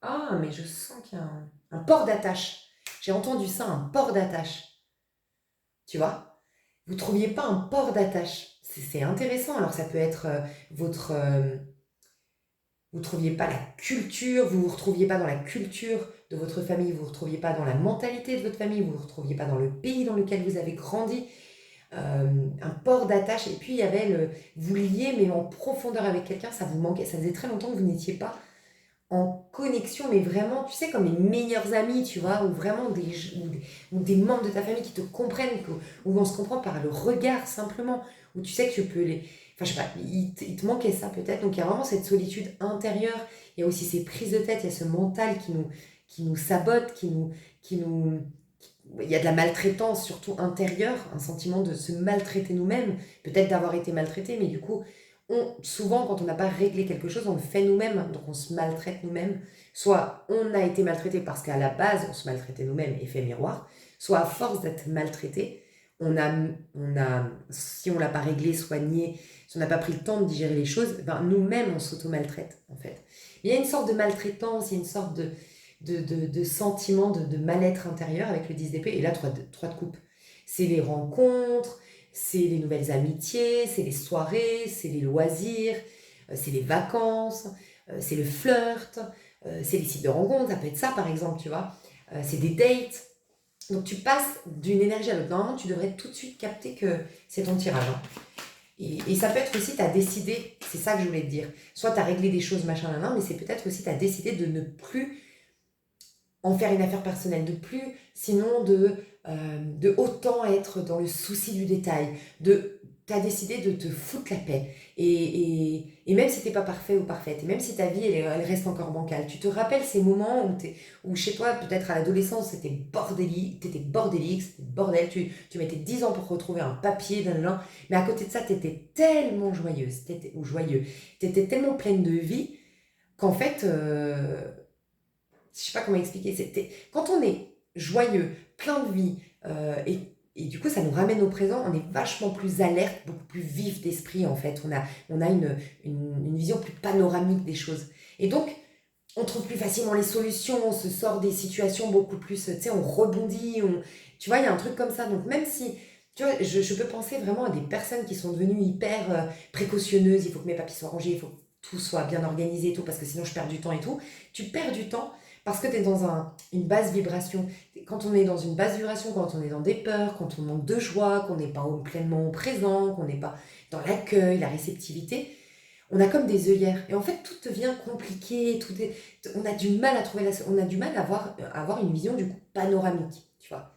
Ah, mais je sens qu'il y a un port d'attache. J'ai entendu ça, un port d'attache. Tu vois? Vous ne trouviez pas un port d'attache. C'est intéressant. Alors, ça peut être votre... vous ne trouviez pas la culture, vous ne vous retrouviez pas dans la culture de votre famille, vous ne vous retrouviez pas dans la mentalité de votre famille, vous ne vous retrouviez pas dans le pays dans lequel vous avez grandi. Un port d'attache. Et puis, il y avait vous liez, mais en profondeur avec quelqu'un, ça vous manquait. Ça faisait très longtemps que vous n'étiez pas en connexion, mais vraiment, tu sais, comme les meilleurs amis, tu vois, ou vraiment ou des membres de ta famille qui te comprennent, où on se comprend par le regard simplement, où tu sais que tu peux les... Enfin, je sais pas, il te manquait ça peut-être. Donc, il y a vraiment cette solitude intérieure. Il y a aussi ces prises de tête, il y a ce mental qui nous sabote, qui nous... Il y a de la maltraitance, surtout intérieure, un sentiment de se maltraiter nous-mêmes, peut-être d'avoir été maltraité, mais du coup, souvent, quand on n'a pas réglé quelque chose, on le fait nous-mêmes, donc on se maltraite nous-mêmes. Soit on a été maltraité parce qu'à la base, on se maltraitait nous-mêmes, effet miroir, soit à force d'être maltraité, si on ne l'a pas réglé, soigné, si on n'a pas pris le temps de digérer les choses, ben nous-mêmes, on s'auto-maltraite, en fait. Il y a une sorte de maltraitance, il y a une sorte de sentiment de mal-être intérieur avec le 10 d'épée, et là, 3 de coupe. C'est les rencontres, c'est les nouvelles amitiés, c'est les soirées, c'est les loisirs, c'est les vacances, c'est le flirt, c'est les sites de rencontres, ça peut être ça par exemple, tu vois. C'est des dates. Donc tu passes d'une énergie à l'autre. Normalement, tu devrais tout de suite capter que c'est ton tirage. Hein. Et ça peut être aussi, tu as décidé, c'est ça que je voulais te dire, soit tu as réglé des choses, machin, mais c'est peut-être aussi, tu as décidé de ne plus en faire une affaire personnelle, de plus, sinon de autant être dans le souci du détail, tu as décidé de te foutre la paix. Et même si t'es pas parfait ou parfaite, et même si ta vie elle reste encore bancale, tu te rappelles ces moments où chez toi, peut-être à l'adolescence, c'était bordélique, c'était bordel, tu mettais 10 ans pour retrouver un papier, mais à côté de ça, t'étais tellement joyeuse, ou joyeux, t'étais tellement pleine de vie qu'en fait, je sais pas comment expliquer, quand on est joyeux, plein de vie, et du coup ça nous ramène au présent, on est vachement plus alerte, beaucoup plus vif d'esprit en fait, on a une vision plus panoramique des choses. Et donc, on trouve plus facilement les solutions, on se sort des situations beaucoup plus, tu sais, on rebondit, tu vois, il y a un truc comme ça. Donc même si, tu vois, je peux penser vraiment à des personnes qui sont devenues hyper précautionneuses, il faut que mes papiers soient rangés, il faut que tout soit bien organisé et tout, parce que sinon je perds du temps et tout. Tu perds du temps parce que tu es dans une basse vibration. Quand on est dans une basse vibration, quand on est dans des peurs, quand on manque de joie, qu'on n'est pas pleinement au présent, qu'on n'est pas dans l'accueil, la réceptivité, on a comme des œillères. Et en fait, tout devient compliqué, on a du mal à on a du mal à avoir une vision du coup panoramique, tu vois.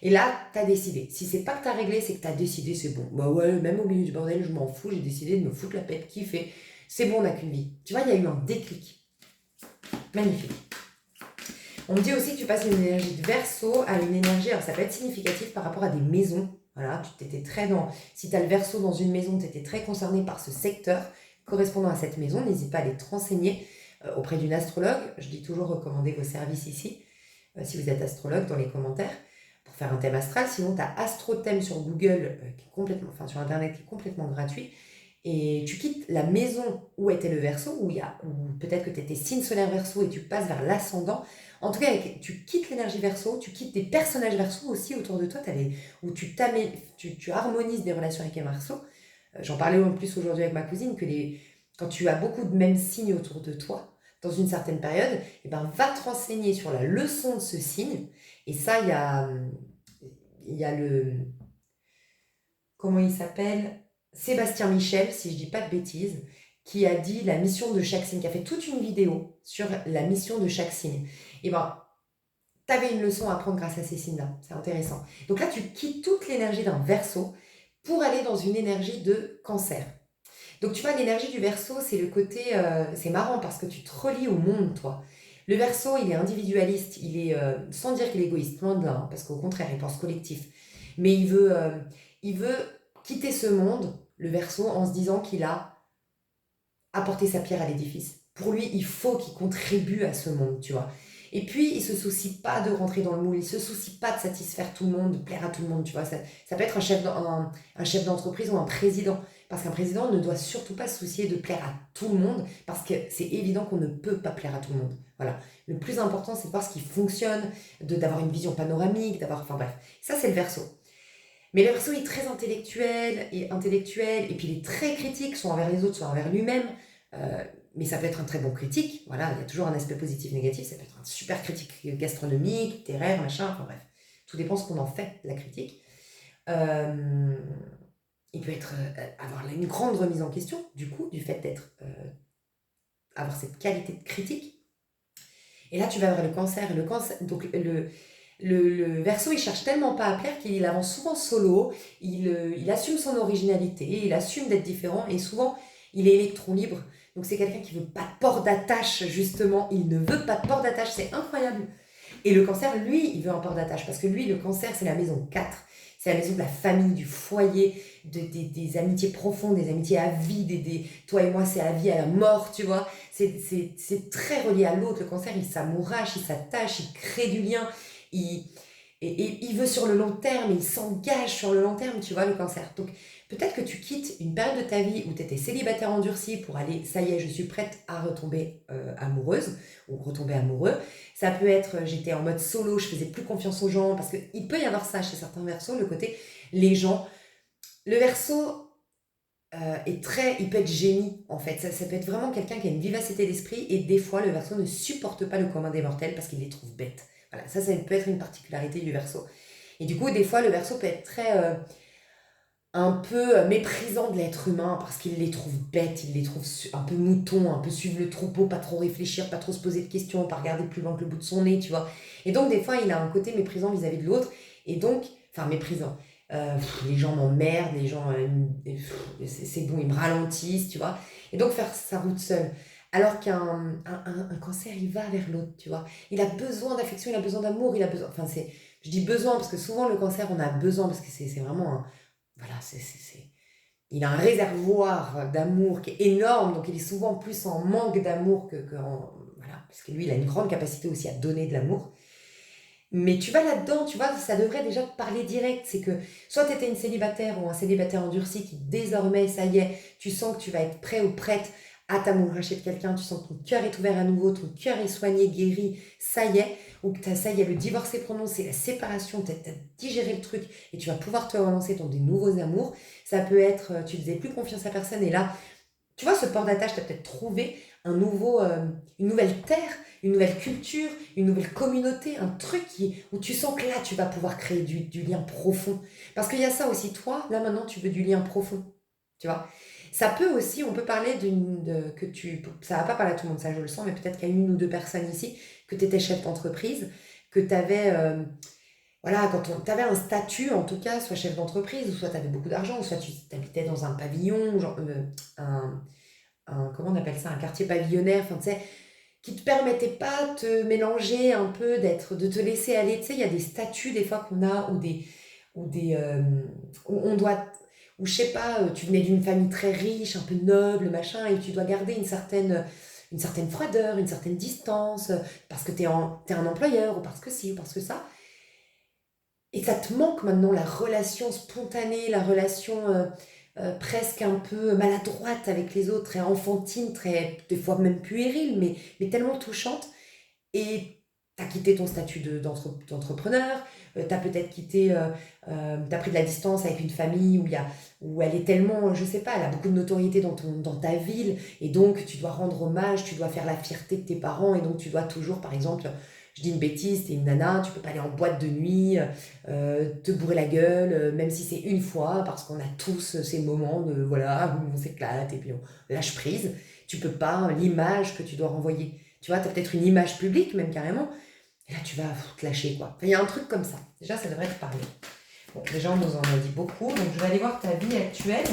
Et là, tu as décidé. Si c'est pas que tu as réglé, c'est que tu as décidé, c'est bon. Bah ouais, même au milieu du bordel, je m'en fous, j'ai décidé de me foutre la paix, kiffer. C'est bon, on n'a qu'une vie. Tu vois, il y a eu un déclic. Magnifique. On me dit aussi que tu passes d'une énergie de Verseau à une énergie, alors ça peut être significatif par rapport à des maisons. Voilà, tu t'étais très si tu as le Verseau dans une maison, tu étais très concerné par ce secteur correspondant à cette maison. N'hésite pas à aller te renseigner auprès d'une astrologue. Je dis toujours recommander vos services ici, si vous êtes astrologue, dans les commentaires, pour faire un thème astral. Sinon, tu as AstroThème sur Google, qui est complètement, enfin sur Internet, qui est complètement gratuit. Et tu quittes la maison où était le Verseau, ou peut-être que tu étais signe solaire Verseau et tu passes vers l'ascendant. En tout cas, tu quittes l'énergie Verseau, tu quittes des personnages Verseau aussi autour de toi, où tu harmonises des relations avec les Verseaux. J'en parlais en plus aujourd'hui avec ma cousine, quand tu as beaucoup de mêmes signes autour de toi, dans une certaine période, eh ben, va te renseigner sur la leçon de ce signe. Et ça, il y a comment il s'appelle, Sébastien Michel, si je dis pas de bêtises, qui a dit la mission de chaque signe, qui a fait toute une vidéo sur la mission de chaque signe. Et ben, tu avais une leçon à apprendre grâce à ces signes-là. C'est intéressant. Donc là, tu quittes toute l'énergie d'un Verseau pour aller dans une énergie de Cancer. Donc tu vois, l'énergie du Verseau, c'est le côté... c'est marrant parce que tu te relis au monde, toi. Le Verseau, il est individualiste, il est... sans dire qu'il est égoïste, loin de là, hein, parce qu'au contraire, il pense collectif. Mais il veut quitter ce monde, le Verseau, en se disant qu'il a apporté sa pierre à l'édifice. Pour lui, il faut qu'il contribue à ce monde, tu vois. Et puis, il se soucie pas de rentrer dans le moule, il se soucie pas de satisfaire tout le monde, de plaire à tout le monde, tu vois. Ça peut être un chef d'entreprise ou un président. Parce qu'un président ne doit surtout pas se soucier de plaire à tout le monde, parce que c'est évident qu'on ne peut pas plaire à tout le monde. Voilà. Le plus important, c'est de voir ce qui fonctionne, d'avoir une vision panoramique, enfin bref. Ça, c'est le Verseau. Mais le Verseau est très intellectuel, et puis il est très critique, soit envers les autres, soit envers lui-même. Mais ça peut être un très bon critique, voilà, il y a toujours un aspect positif, négatif, ça peut être un super critique gastronomique, littéraire, machin, enfin bref. Tout dépend ce qu'on en fait, la critique. Il peut avoir une grande remise en question, du coup, du fait avoir cette qualité de critique. Et là, tu vas avoir le Cancer. Donc le Verseau, il cherche tellement pas à plaire qu'il avance souvent solo, il assume son originalité, il assume d'être différent, et souvent, il est électron libre. Donc c'est quelqu'un qui veut pas de port d'attache, justement. Il ne veut pas de port d'attache, c'est incroyable. Et le Cancer, lui, il veut un port d'attache, parce que lui, le Cancer, c'est la maison 4. C'est la maison de la famille, du foyer, des amitiés profondes, des amitiés à vie, toi et moi, c'est à vie, à la mort, tu vois. C'est très relié à l'autre. Le Cancer, il s'amourache, il s'attache, il crée du lien. Et il veut sur le long terme, il s'engage sur le long terme, tu vois, le Cancer. Donc, peut-être que tu quittes une période de ta vie où tu étais célibataire endurci pour aller, ça y est, je suis prête à retomber amoureuse ou retomber amoureux. Ça peut être, j'étais en mode solo, je faisais plus confiance aux gens, parce qu'il peut y avoir ça chez certains Verseaux, le côté, les gens. Le Verseau il peut être génie, en fait. Ça peut être vraiment quelqu'un qui a une vivacité d'esprit, et des fois, le Verseau ne supporte pas le commun des mortels parce qu'il les trouve bêtes. Voilà, ça peut être une particularité du Verseau. Et du coup, des fois, le Verseau peut être un peu méprisant de l'être humain parce qu'il les trouve bêtes, il les trouve un peu moutons, un peu suivre le troupeau, pas trop réfléchir, pas trop se poser de questions, pas regarder plus loin que le bout de son nez, tu vois. Et donc, des fois, il a un côté méprisant vis-à-vis de l'autre, et donc, enfin, méprisant. Les gens m'emmerdent, les gens, c'est bon, ils me ralentissent, tu vois. Et donc, faire sa route seule. Alors qu'un Cancer, il va vers l'autre, tu vois. Il a besoin d'affection, il a besoin d'amour, enfin, je dis besoin parce que souvent, le Cancer, on a besoin parce que c'est vraiment voilà, il a un réservoir d'amour qui est énorme, donc il est souvent plus en manque d'amour voilà, parce que lui, il a une grande capacité aussi à donner de l'amour. Mais tu vas là-dedans, tu vois, ça devrait déjà te parler direct. C'est que soit tu étais une célibataire ou un célibataire endurci qui désormais, ça y est, tu sens que tu vas être prêt ou prête à t'amouracher de quelqu'un, tu sens que ton cœur est ouvert à nouveau, ton cœur est soigné, guéri, ça y est, ou que ça y est, le divorce est prononcé, la séparation, tu as digéré le truc et tu vas pouvoir te relancer dans des nouveaux amours. Ça peut être, tu faisais plus confiance à personne et là, Tu vois, ce port d'attache, tu as peut-être trouvé une nouvelle terre, une nouvelle culture, une nouvelle communauté, un truc où tu sens que là, tu vas pouvoir créer du lien profond. Parce qu'il y a ça aussi, toi, là maintenant, tu veux du lien profond. Tu vois? Ça peut aussi, on peut parler ça va pas parler à tout le monde, ça je le sens, mais peut-être qu'il y a une ou deux personnes ici, que tu étais chef d'entreprise, que tu avais, voilà, quand tu avais un statut, en tout cas, soit chef d'entreprise, ou soit tu avais beaucoup d'argent, ou soit tu habitais dans un pavillon, genre, un, comment on appelle ça, un quartier pavillonnaire, enfin, tu sais, qui te permettait pas de te mélanger un peu, de te laisser aller. Tu sais, il y a des statuts des fois qu'on a, où on doit, ou je sais pas, tu venais d'une famille très riche, un peu noble, machin, et tu dois garder une certaine froideur, une certaine distance, parce que t'es un employeur, ou parce que ci, ou parce que ça. Et ça te manque maintenant la relation spontanée, la relation presque un peu maladroite avec les autres, très enfantine, très, des fois même puérile, mais tellement touchante. Et tu as quitté ton statut d'entrepreneur, tu as peut-être tu as pris de la distance avec une famille où elle est tellement, je sais pas, elle a beaucoup de notoriété dans ta ville, et donc tu dois rendre hommage, tu dois faire la fierté de tes parents, et donc tu dois toujours, par exemple, je dis une bêtise, t'es une nana, tu peux pas aller en boîte de nuit, te bourrer la gueule, même si c'est une fois, parce qu'on a tous ces moments de, voilà, où on s'éclate et puis on lâche prise. Tu peux pas, l'image que tu dois renvoyer. Tu vois, tu as peut-être une image publique, même carrément, et là, tu vas te lâcher, quoi. Enfin, il y a un truc comme ça. Déjà, ça devrait te parler. Bon, déjà, on nous en a dit beaucoup, donc je vais aller voir ta vie actuelle.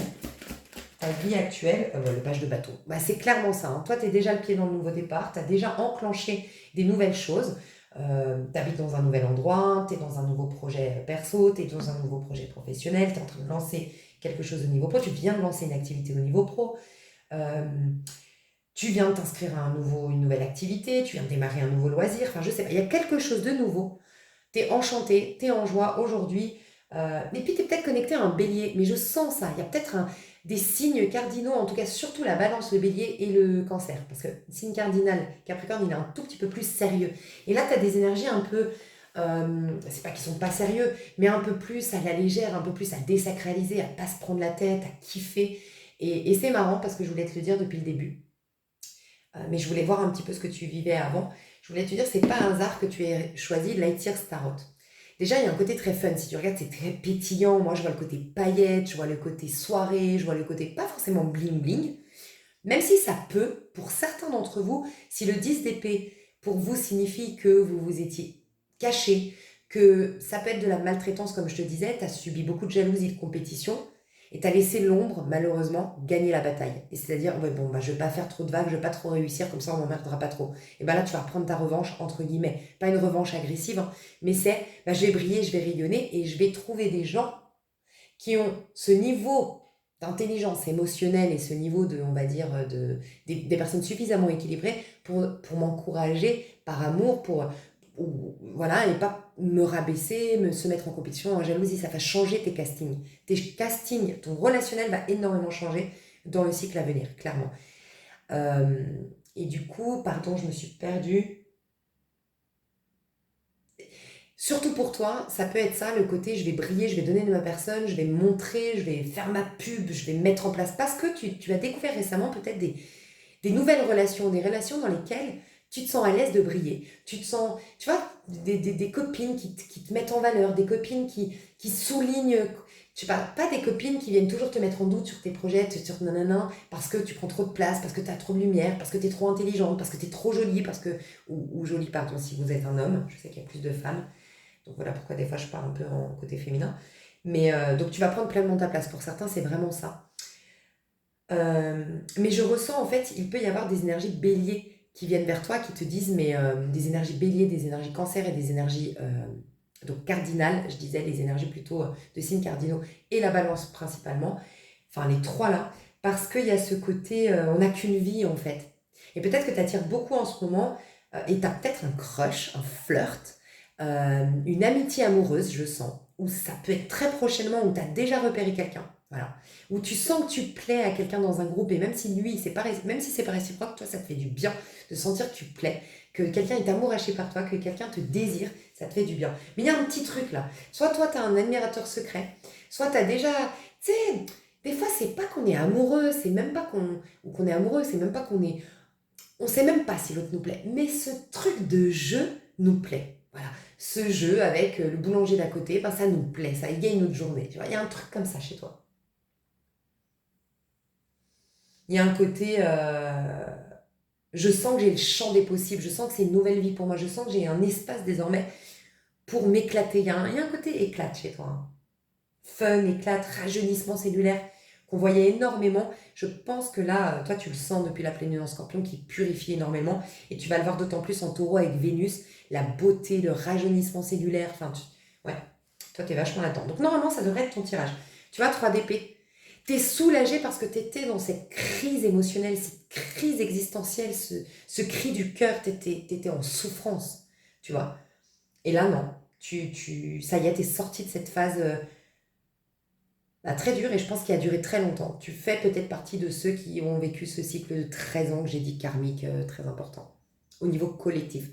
Ta vie actuelle, le page de bateau. Bah, c'est clairement ça. Hein. Toi, tu es déjà le pied dans le nouveau départ, tu as déjà enclenché des nouvelles choses. Tu habites dans un nouvel endroit, tu es dans un nouveau projet perso, tu es dans un nouveau projet professionnel, tu es en train de lancer quelque chose au niveau pro, tu viens de lancer une activité au niveau pro. Euh, Tu viens de t'inscrire à une nouvelle activité, tu viens de démarrer un nouveau loisir, enfin je sais pas, il y a quelque chose de nouveau. T'es enchanté, t'es en joie aujourd'hui, et puis t'es peut-être connecté à un bélier, mais je sens ça, il y a peut-être des signes cardinaux, en tout cas surtout la balance, le bélier et le cancer, parce que le signe cardinal, Capricorne, il est un tout petit peu plus sérieux. Et là, t'as des énergies un peu, c'est pas qu'ils sont pas sérieux, mais un peu plus à la légère, un peu plus à désacraliser, à pas se prendre la tête, à kiffer. Et c'est marrant parce que je voulais te le dire depuis le début. Mais je voulais voir un petit peu ce que tu vivais avant. Je voulais te dire, c'est pas un hasard que tu aies choisi Lightyear Starot. Déjà, il y a un côté très fun. Si tu regardes, c'est très pétillant. Moi, je vois le côté paillettes, je vois le côté soirée, je vois le côté pas forcément bling bling. Même si ça peut, pour certains d'entre vous, si le 10 d'épée pour vous signifie que vous vous étiez caché, que ça peut être de la maltraitance, comme je te disais, tu as subi beaucoup de jalousie, de compétition, et tu as laissé l'ombre, malheureusement, gagner la bataille. Et c'est-à-dire, ouais, bon, bah, je vais pas faire trop de vagues, je vais pas trop réussir, comme ça on m'emmerdera pas trop. Et ben là, tu vas prendre ta revanche, entre guillemets. Pas une revanche agressive, hein, mais c'est, bah, je vais briller, je vais rayonner, et je vais trouver des gens qui ont ce niveau d'intelligence émotionnelle et ce niveau de, on va dire, des personnes suffisamment équilibrées pour m'encourager par amour, voilà, et pas me rabaisser, se mettre en compétition, en jalousie. Ça va changer tes castings. Tes castings, ton relationnel va énormément changer dans le cycle à venir, clairement. Euh, et du coup, pardon, je me suis perdue. Surtout pour toi, ça peut être ça, le côté je vais briller, je vais donner de ma personne, je vais me montrer, je vais faire ma pub, je vais me mettre en place. Parce que tu as découvert récemment peut-être des nouvelles relations, des relations dans lesquelles tu te sens à l'aise de briller. Tu te sens, tu vois, des copines qui te mettent en valeur, des copines qui soulignent, je sais pas des copines qui viennent toujours te mettre en doute sur tes projets, sur nanana, parce que tu prends trop de place, parce que tu as trop de lumière, parce que tu es trop intelligente, parce que tu es trop jolie, ou jolie, pardon, si vous êtes un homme, je sais qu'il y a plus de femmes. Donc voilà pourquoi des fois je parle un peu en côté féminin. Mais donc tu vas prendre pleinement ta place. Pour certains, c'est vraiment ça. Mais je ressens en fait, il peut y avoir des énergies bélier qui viennent vers toi, qui te disent, mais des énergies bélier, des énergies cancer et des énergies donc cardinales, je disais les énergies plutôt de signes cardinaux et la balance principalement, enfin les trois là, parce qu'il y a ce côté, on n'a qu'une vie en fait. Et peut-être que tu attires beaucoup en ce moment, et tu as peut-être un crush, un flirt, une amitié amoureuse, je sens, ou ça peut être très prochainement, où tu as déjà repéré quelqu'un, voilà, où tu sens que tu plais à quelqu'un dans un groupe, et même si lui, même si c'est pas réciproque, toi, ça te fait du bien de sentir que tu plais, que quelqu'un est amouraché par toi, que quelqu'un te désire, ça te fait du bien. Mais il y a un petit truc là, soit toi, tu as un admirateur secret, soit tu as déjà, tu sais, Des fois, c'est pas qu'on est amoureux, c'est même pas qu'on est amoureux, c'est même pas qu'on est... On sait même pas si l'autre nous plaît, mais ce truc de jeu nous plaît. Voilà, ce jeu avec le boulanger d'à côté, ben ça nous plaît, ça égaye notre journée. Tu vois, il y a un truc comme ça chez toi. Il y a un côté, je sens que j'ai le champ des possibles, je sens que c'est une nouvelle vie pour moi, je sens que j'ai un espace désormais pour m'éclater. Il y a un côté éclate chez toi, hein. Fun, éclate, rajeunissement cellulaire qu'on voyait énormément. Je pense que là, toi, tu le sens depuis la pleine lune en Scorpion qui purifie énormément et tu vas le voir d'autant plus en Taureau avec Vénus, la beauté, le rajeunissement cellulaire. Enfin, ouais, toi, t'es vachement là-dedans. Donc, normalement, ça devrait être ton tirage. Tu vois, 3 d'épée. T'es soulagé parce que t'étais dans cette crise émotionnelle, cette crise existentielle, ce cri du cœur, t'étais en souffrance, tu vois. Et là, non. Ça y est, t'es sorti de cette phase très dure et je pense qu'il a duré très longtemps. Tu fais peut-être partie de ceux qui ont vécu ce cycle de 13 ans que j'ai dit karmique, très important, au niveau collectif.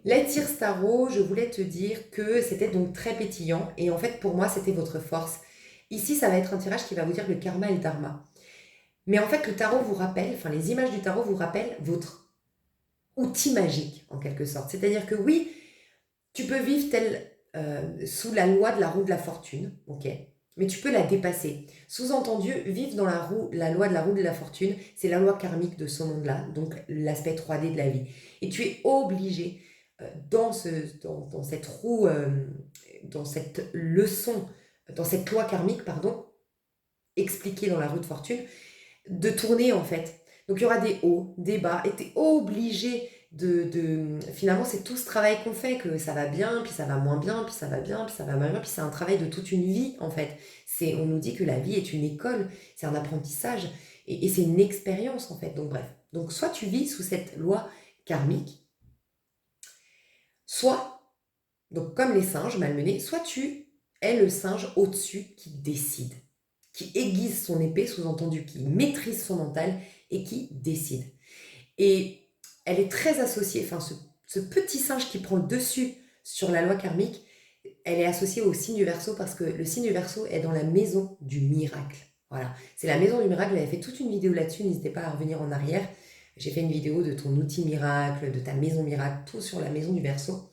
La tire Starro, je voulais te dire que c'était donc très pétillant et en fait pour moi c'était votre force. Ici ça va être un tirage qui va vous dire le karma et le dharma. Mais en fait le tarot vous rappelle, enfin les images du tarot vous rappellent votre outil magique en quelque sorte. C'est-à-dire que oui, tu peux vivre sous la loi de la roue de la fortune, ok, mais tu peux la dépasser. Sous-entendu, vivre dans la loi de la roue de la fortune, c'est la loi karmique de ce monde-là, donc l'aspect 3D de la vie. Et tu es obligé, dans cette roue, dans cette leçon, dans cette loi karmique, pardon, expliquée dans la roue de fortune, de tourner en fait. Donc il y aura des hauts, des bas, et tu es obligé finalement c'est tout ce travail qu'on fait, que ça va bien, puis ça va moins bien, puis ça va bien, puis ça va moins bien, puis c'est un travail de toute une vie en fait. On nous dit que la vie est une école, c'est un apprentissage, et c'est une expérience en fait, donc bref. Donc soit tu vis sous cette loi karmique, soit, donc comme les singes malmenés, soit tu es le singe au-dessus qui décide, qui aiguise son épée, sous-entendu, qui maîtrise son mental et qui décide. Et elle est très associée, enfin ce petit singe qui prend le dessus sur la loi karmique, elle est associée au signe du Verseau parce que le signe du Verseau est dans la maison du miracle. Voilà, c'est la maison du miracle, j'avais fait toute une vidéo là-dessus, n'hésitez pas à revenir en arrière. J'ai fait une vidéo de ton outil miracle, de ta maison miracle, tout sur la maison du Verseau.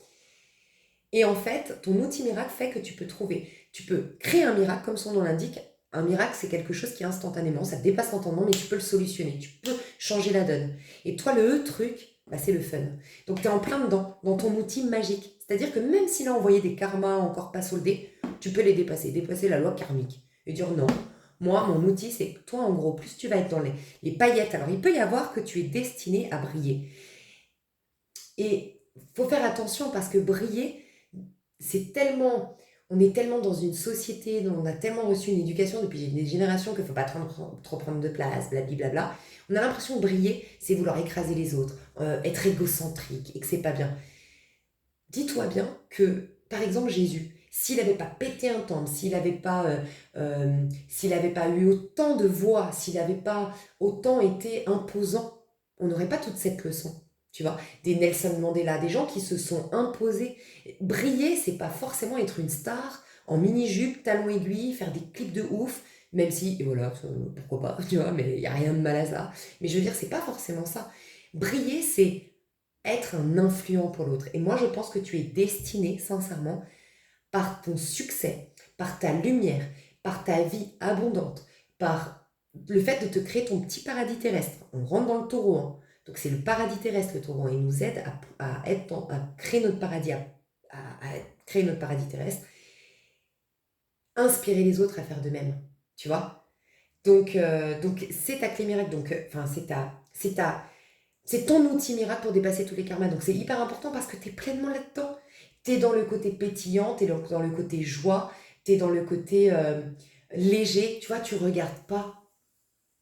Et en fait, ton outil miracle fait que tu peux créer un miracle, comme son nom l'indique. Un miracle, c'est quelque chose qui est instantanément, ça dépasse l'entendement, mais tu peux le solutionner, tu peux changer la donne. Et toi, le truc, c'est le fun. Donc, tu es en plein dedans, dans ton outil magique. C'est-à-dire que même si là, on voyait des karmas encore pas soldés, tu peux les dépasser la loi karmique. Et dire non, moi, mon outil, c'est toi, en gros, plus tu vas être dans les paillettes. Alors, il peut y avoir que tu es destiné à briller. Et il faut faire attention parce que briller, on est tellement dans une société dont on a tellement reçu une éducation depuis des générations qu'il ne faut pas trop prendre de place, blablabla. On a l'impression de briller, c'est vouloir écraser les autres, être égocentrique et que c'est pas bien. Dis-toi bien que, par exemple, Jésus, s'il n'avait pas pété un temple, s'il n'avait pas eu autant de voix, s'il n'avait pas autant été imposant, on n'aurait pas toute cette leçon. Tu vois, des Nelson Mandela, des gens qui se sont imposés. Briller, c'est pas forcément être une star en mini-jupe, talons aiguilles, faire des clips de ouf, même si, et voilà, pourquoi pas, tu vois, mais il n'y a rien de mal à ça. Mais je veux dire, c'est pas forcément ça. Briller, c'est être un influent pour l'autre. Et moi, je pense que tu es destiné, sincèrement, par ton succès, par ta lumière, par ta vie abondante, par le fait de te créer ton petit paradis terrestre. On rentre dans le taureau, hein. Donc c'est le paradis terrestre, le taureau. Il nous aide à créer notre paradis, à créer notre paradis terrestre, inspirer les autres à faire de même. Tu vois, donc c'est ta clé miracle. Donc, c'est ton outil miracle pour dépasser tous les karmas. Donc c'est hyper important parce que tu es pleinement là-dedans. Tu es dans le côté pétillant, tu es dans le côté joie, tu es dans le côté léger. Tu vois, tu regardes pas.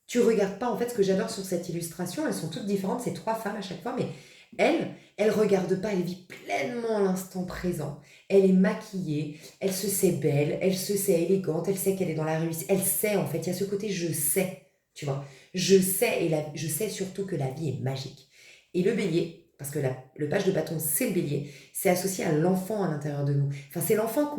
Tu regardes pas. En fait, ce que j'adore sur cette illustration, elles sont toutes différentes, c'est 3 femmes à chaque fois, mais elle regarde pas, elle vit pleinement l'instant présent. Elle est maquillée, elle se sait belle, elle se sait élégante, elle sait qu'elle est dans la réussite. Elle sait, en fait, il y a ce côté je sais, tu vois. Je sais, je sais surtout que la vie est magique. Et le bélier, parce que le page de bâton, c'est le bélier, c'est associé à l'enfant à l'intérieur de nous. Enfin, c'est l'enfant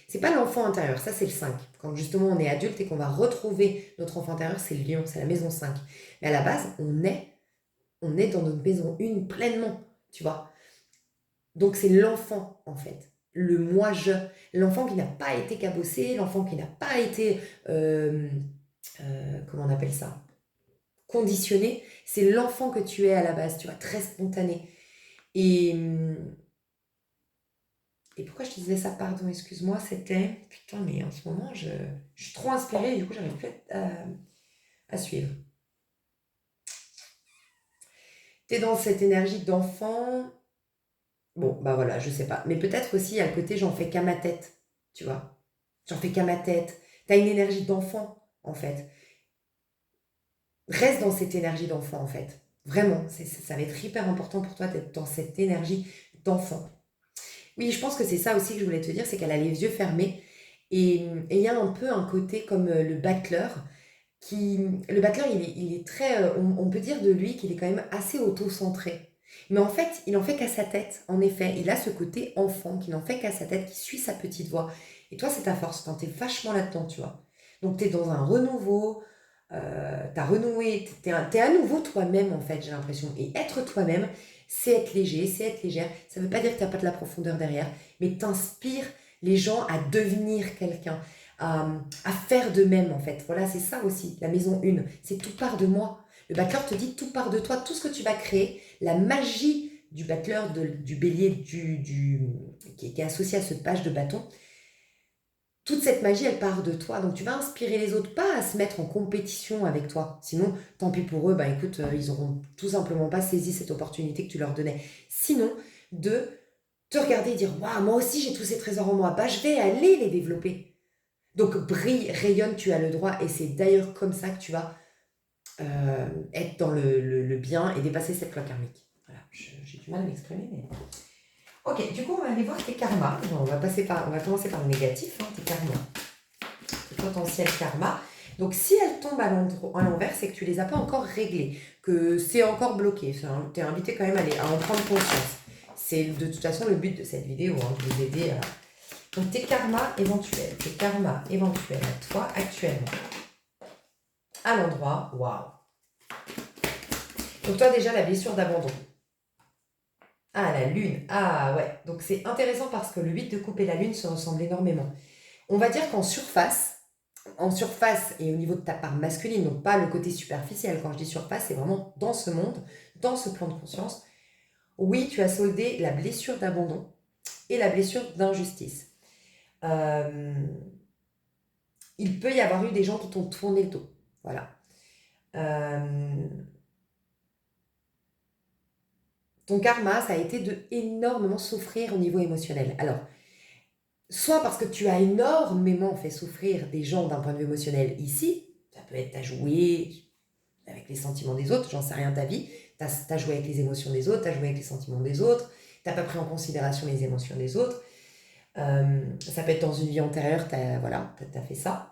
c'est pas l'enfant intérieur, ça c'est le 5. Quand justement on est adulte et qu'on va retrouver notre enfant intérieur, c'est le lion, c'est la maison 5. Mais à la base, on est dans notre maison 1 pleinement, tu vois. Donc c'est l'enfant, en fait. Le moi-je. L'enfant qui n'a pas été cabossé, l'enfant qui n'a pas été... comment on appelle ça? Conditionné. C'est l'enfant que tu es à la base, tu vois, très spontané. Et pourquoi je te disais ça, pardon, excuse-moi, c'était... Putain, mais en ce moment, je suis trop inspirée et du coup, j'arrive plus à suivre. Tu es dans cette énergie d'enfant. Bon, bah voilà, je sais pas. Mais peut-être aussi, à le côté, j'en fais qu'à ma tête, tu vois. J'en fais qu'à ma tête. T'as une énergie d'enfant, en fait. Reste dans cette énergie d'enfant, en fait. Vraiment, ça va être hyper important pour toi d'être dans cette énergie d'enfant. Oui, je pense que c'est ça aussi que je voulais te dire, c'est qu'elle a les yeux fermés. Et il y a un peu un côté comme le battleur. Le battleur, il est très... on peut dire de lui qu'il est quand même assez auto-centré. Mais en fait, il n'en fait qu'à sa tête, en effet. Il a ce côté enfant qui n'en fait qu'à sa tête, qui suit sa petite voix. Et toi, c'est ta force. T'es vachement là-dedans, tu vois. Donc, t'es dans un renouveau. T'as renoué. T'es à nouveau toi-même, en fait, j'ai l'impression. Et être toi-même, c'est être léger, c'est être légère. Ça ne veut pas dire que t'as pas de la profondeur derrière. Mais t'inspires les gens à devenir quelqu'un. À faire de même, en fait. Voilà, c'est ça aussi, la maison 1. C'est tout part de moi. Le battleur te dit tout part de toi, tout ce que tu vas créer, la magie du battleur, du bélier, qui est associé à ce page de bâton, toute cette magie, elle part de toi. Donc tu vas inspirer les autres, pas à se mettre en compétition avec toi. Sinon, tant pis pour eux, bah écoute, ils auront tout simplement pas saisi cette opportunité que tu leur donnais. Sinon, de te regarder et dire, waouh, moi aussi j'ai tous ces trésors en moi, bah je vais aller les développer. Donc brille, rayonne, tu as le droit, et c'est d'ailleurs comme ça que tu vas être dans le bien et dépasser cette loi karmique. Voilà, j'ai du mal à m'exprimer, mais... Ok, du coup, on va aller voir tes karmas. On va commencer par le négatif, hein, tes karmas. Tes potentiels karmas. Donc, si elles tombent à l'envers, c'est que tu ne les as pas encore réglées, que c'est encore bloqué. Tu es invité quand même à en prendre conscience. C'est de toute façon le but de cette vidéo, hein, de vous aider à... Donc, tes karmas éventuels à toi actuellement. À l'endroit, waouh. Donc toi déjà la blessure d'abandon. Ah la lune, ah ouais. Donc c'est intéressant parce que le 8 de coupe et la lune se ressemblent énormément. On va dire qu'en surface et au niveau de ta part masculine, donc pas le côté superficiel, quand je dis surface, c'est vraiment dans ce monde, dans ce plan de conscience. Oui, tu as soldé la blessure d'abandon et la blessure d'injustice. Il peut y avoir eu des gens qui t'ont tourné le dos. Voilà. Ton karma, ça a été de énormément souffrir au niveau émotionnel. Alors, soit parce que tu as énormément fait souffrir des gens d'un point de vue émotionnel ici, ça peut être t'as joué avec les sentiments des autres, j'en sais rien de ta vie, t'as joué avec les émotions des autres, t'as joué avec les sentiments des autres, t'as pas pris en considération les émotions des autres. Ça peut être dans une vie antérieure, t'as fait ça.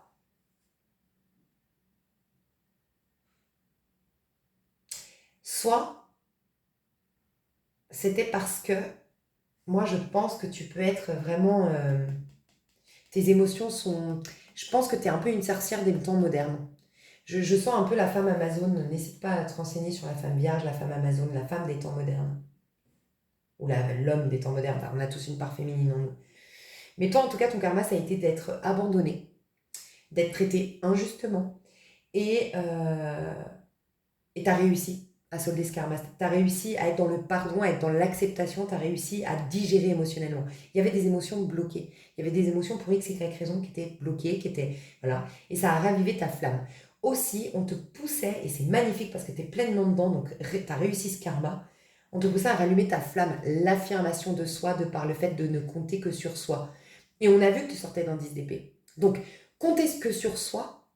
Soit c'était parce que moi je pense que tu peux être vraiment... tes émotions sont... Je pense que tu es un peu une sorcière des temps modernes. Je sens un peu la femme Amazon. N'hésite pas à te renseigner sur la femme vierge, la femme Amazon, la femme des temps modernes. Ou l'homme des temps modernes. Enfin, on a tous une part féminine en nous. Mais toi, en tout cas, ton karma, ça a été d'être abandonné, d'être traité injustement. Et tu as réussi à solder ce karma. Tu as réussi à être dans le pardon, à être dans l'acceptation. Tu as réussi à digérer émotionnellement. Il y avait des émotions bloquées. Il y avait des émotions pour X, Y raison qui étaient bloquées, qui étaient... Voilà. Et ça a ravivé ta flamme. Aussi, on te poussait, et c'est magnifique parce que tu es pleinement dedans, donc tu as réussi ce karma, on te poussait à rallumer ta flamme, l'affirmation de soi de par le fait de ne compter que sur soi. Et on a vu que tu sortais d'un 10 d'épée. Donc, compter que sur soi,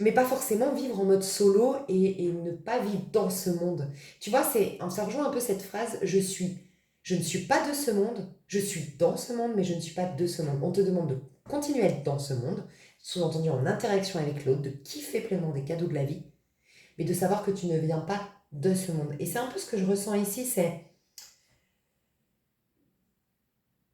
mais pas forcément vivre en mode solo et ne pas vivre dans ce monde. Tu vois, ça rejoint un peu cette phrase, je ne suis pas de ce monde, je suis dans ce monde, mais je ne suis pas de ce monde. On te demande de continuer à être dans ce monde, sous-entendu en interaction avec l'autre, de kiffer pleinement des cadeaux de la vie, mais de savoir que tu ne viens pas de ce monde. Et c'est un peu ce que je ressens ici, c'est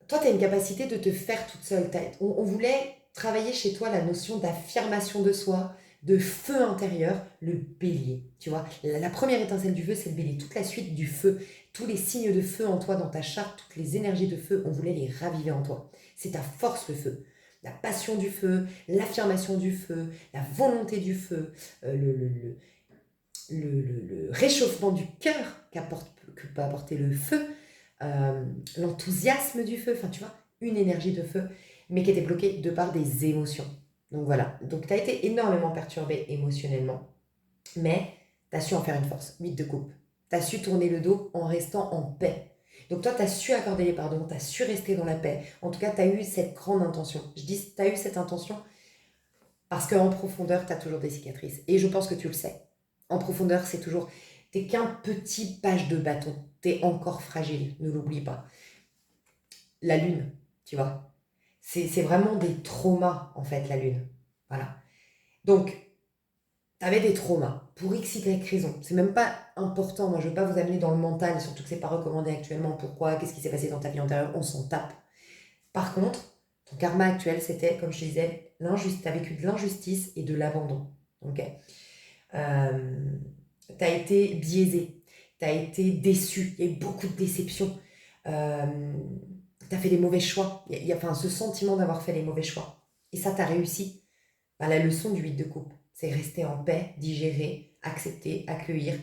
toi, tu as une capacité de te faire toute seule. On voulait travailler chez toi la notion d'affirmation de soi, de feu intérieur, le bélier. Tu vois, la première étincelle du feu, c'est le bélier. Toute la suite du feu, tous les signes de feu en toi, dans ta charte, toutes les énergies de feu, on voulait les raviver en toi. C'est ta force, le feu. La passion du feu, l'affirmation du feu, la volonté du feu, le réchauffement du cœur que peut apporter le feu, l'enthousiasme du feu, enfin tu vois, une énergie de feu, mais qui était bloquée de par des émotions. Donc voilà, donc tu as été énormément perturbé émotionnellement, mais tu as su en faire une force, 8 de coupe. Tu as su tourner le dos en restant en paix. Donc toi, tu as su accorder les pardons, tu as su rester dans la paix. En tout cas, tu as eu cette grande intention. Je dis, tu as eu cette intention parce qu'en profondeur, tu as toujours des cicatrices. Et je pense que tu le sais. En profondeur, c'est toujours... T'es qu'un petit page de bâton. T'es encore fragile, ne l'oublie pas. La lune, tu vois. C'est vraiment des traumas, en fait, la lune. Voilà. Donc, t'avais des traumas. Pour x, y raison. C'est même pas important. Moi, je veux pas vous amener dans le mental, surtout que c'est pas recommandé actuellement. Pourquoi? Qu'est-ce qui s'est passé dans ta vie antérieure? On s'en tape. Par contre, ton karma actuel, c'était, comme je te disais, t'as vécu de l'injustice et de l'abandon. Ok. T'as été biaisé, t'as été déçu, il y a eu beaucoup de déceptions, t'as fait des mauvais choix, il y a enfin, ce sentiment d'avoir fait les mauvais choix. Et ça, t'as réussi. Ben, la leçon du 8 de coupe, c'est rester en paix, digérer, accepter, accueillir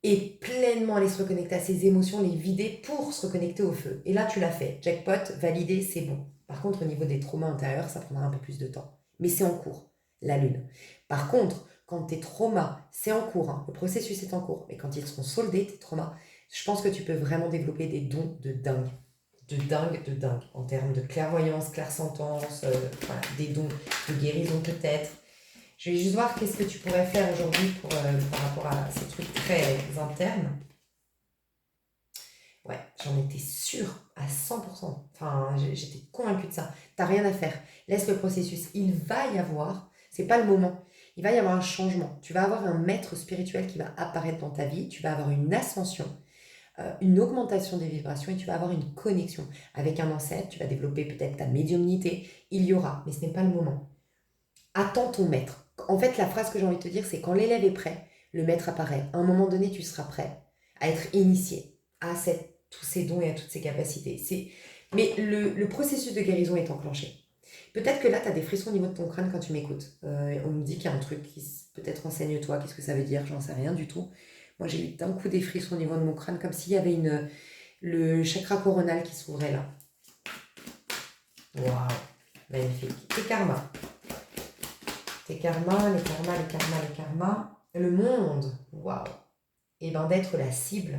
et pleinement aller se reconnecter à ses émotions, les vider pour se reconnecter au feu. Et là, tu l'as fait. Jackpot, validé, c'est bon. Par contre, au niveau des traumas intérieurs, ça prendra un peu plus de temps. Mais c'est en cours, la lune. Par contre, quand tes traumas, c'est en cours, hein, le processus est en cours, mais quand ils seront soldés, tes traumas, je pense que tu peux vraiment développer des dons de dingue. De dingue, en termes de clairvoyance, clairsentence, voilà, des dons de guérison peut-être. Je vais juste voir qu'est-ce que tu pourrais faire aujourd'hui par rapport à ces trucs très internes. Ouais, j'en étais sûre à 100%. Enfin, j'étais convaincue de ça. T'as rien à faire. Laisse le processus. Il va y avoir, c'est pas le moment, il va y avoir un changement. Tu vas avoir un maître spirituel qui va apparaître dans ta vie. Tu vas avoir une ascension, une augmentation des vibrations et tu vas avoir une connexion avec un ancêtre. Tu vas développer peut-être ta médiumnité. Il y aura, mais ce n'est pas le moment. Attends ton maître. En fait, la phrase que j'ai envie de te dire, c'est quand l'élève est prêt, le maître apparaît. À un moment donné, tu seras prêt à être initié à tous ces dons et à toutes ces capacités. Mais le processus de guérison est enclenché. Peut-être que là, tu as des frissons au niveau de ton crâne quand tu m'écoutes. On me dit qu'il y a un truc qui peut-être renseigne-toi. Qu'est-ce que ça veut dire? J'en sais rien du tout. Moi, j'ai eu d'un coup des frissons au niveau de mon crâne, comme s'il y avait le chakra coronal qui s'ouvrait là. Waouh, magnifique. Tes karmas. Tes karmas, les karmas, les karmas, les karmas. Le monde, waouh. Et bien d'être la cible.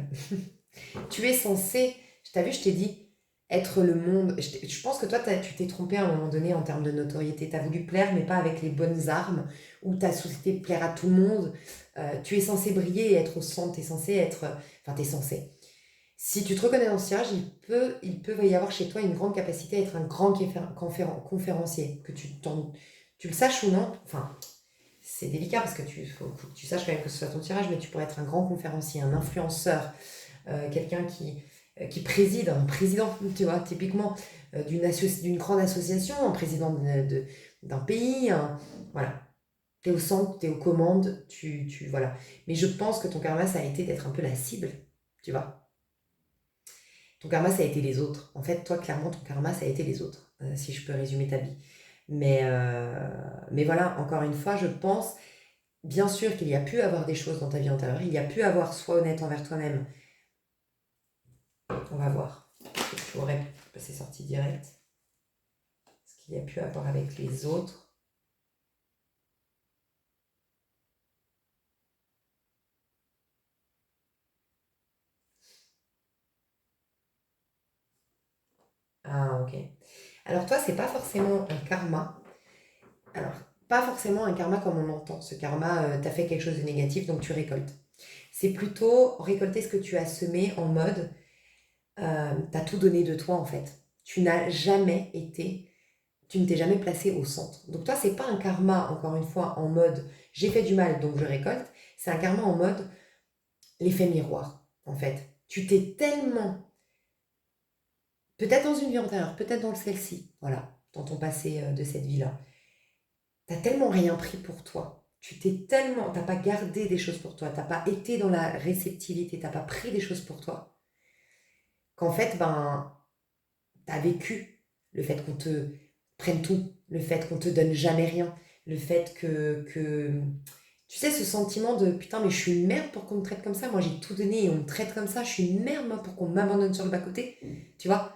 Tu es censé, t'as vu, je t'ai dit, être le monde. Je pense que toi, tu t'es trompé à un moment donné en termes de notoriété. Tu as voulu plaire, mais pas avec les bonnes armes, ou tu as souhaité plaire à tout le monde. Tu es censé briller et être au centre. Tu es censé être. Enfin, tu es censé. Si tu te reconnais dans ce tirage, il peut y avoir chez toi une grande capacité à être un grand conférencier. Que tu le saches ou non. Enfin, c'est délicat parce que faut que tu saches quand même que ce soit ton tirage, mais tu pourrais être un grand conférencier, un influenceur, quelqu'un qui préside, un président, tu vois, typiquement d'une grande association, un président d'un pays, voilà. Tu es au centre, tu es aux commandes, voilà. Mais je pense que ton karma, ça a été d'être un peu la cible, tu vois. Ton karma, ça a été les autres. En fait, toi, clairement, ton karma, ça a été les autres, si je peux résumer ta vie. Mais voilà, encore une fois, je pense, bien sûr qu'il y a pu avoir des choses dans ta vie antérieure, il y a pu avoir, sois honnête envers toi-même. On va voir. Je pourrais passer sortie directe. Ce qu'il y a pu avoir avec les autres. Ah, ok. Alors toi, c'est pas forcément un karma. Alors, pas forcément un karma comme on l'entend. Ce karma, t'as fait quelque chose de négatif, donc tu récoltes. C'est plutôt récolter ce que tu as semé en mode, t'as tout donné de toi en fait. Tu ne t'es jamais placé au centre. Donc toi, c'est pas un karma, encore une fois, en mode j'ai fait du mal, donc je récolte. C'est un karma en mode l'effet miroir, en fait. Tu t'es tellement peut-être dans une vie antérieure, peut-être dans celle-ci, voilà, dans ton passé de cette vie-là. T'as tellement rien pris pour toi. T'as pas gardé des choses pour toi, t'as pas été dans la réceptivité, t'as pas pris des choses pour toi, qu'en fait, ben, t'as vécu le fait qu'on te prenne tout, le fait qu'on te donne jamais rien, le fait tu sais, ce sentiment de putain, mais je suis une merde pour qu'on me traite comme ça, moi j'ai tout donné et on me traite comme ça, je suis une merde moi pour qu'on m'abandonne sur le bas-côté, tu vois,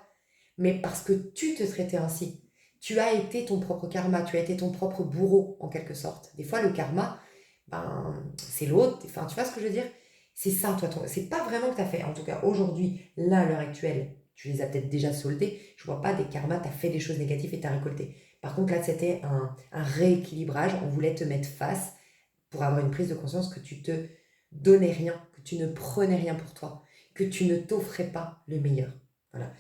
mais parce que tu te traitais ainsi. Tu as été ton propre karma, tu as été ton propre bourreau en quelque sorte. Des fois, le karma, ben, c'est l'autre, enfin, tu vois ce que je veux dire? C'est ça, toi, c'est pas vraiment que tu as fait. En tout cas, aujourd'hui, là, à l'heure actuelle, tu les as peut-être déjà soldés. Je vois pas des karmas, tu as fait des choses négatives et tu as récolté. Par contre, là, c'était un rééquilibrage. On voulait te mettre face pour avoir une prise de conscience que tu te donnais rien, que tu ne prenais rien pour toi, que tu ne t'offrais pas le meilleur. Voilà.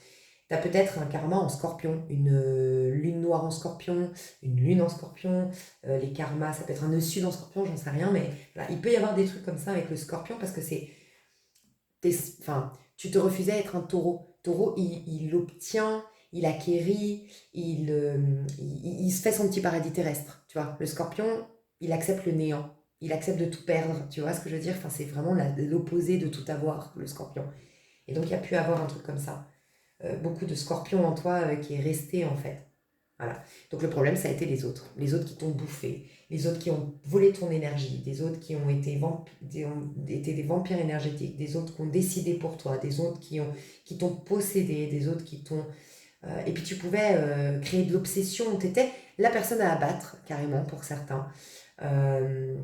Tu as peut-être un karma en scorpion, une lune noire en scorpion, une lune en scorpion, les karmas, ça peut être un nœud sud en scorpion, j'en sais rien, mais voilà, il peut y avoir des trucs comme ça avec le scorpion parce que enfin, tu te refusais à être un taureau. Taureau, il obtient, il acquérit, il se fait son petit paradis terrestre, tu vois. Le scorpion, il accepte le néant, il accepte de tout perdre, tu vois ce que je veux dire? Enfin, c'est vraiment l'opposé de tout avoir, le scorpion. Et donc, il y a pu avoir un truc comme ça. Beaucoup de scorpions en toi qui est resté en fait. Voilà. Donc le problème, ça a été les autres qui t'ont bouffé, les autres qui ont volé ton énergie, des autres qui ont été, été des vampires énergétiques, des autres qui ont décidé pour toi, des autres qui t'ont possédé, des autres qui t'ont... et puis tu pouvais créer de l'obsession, tu étais la personne à abattre, carrément, pour certains. Euh,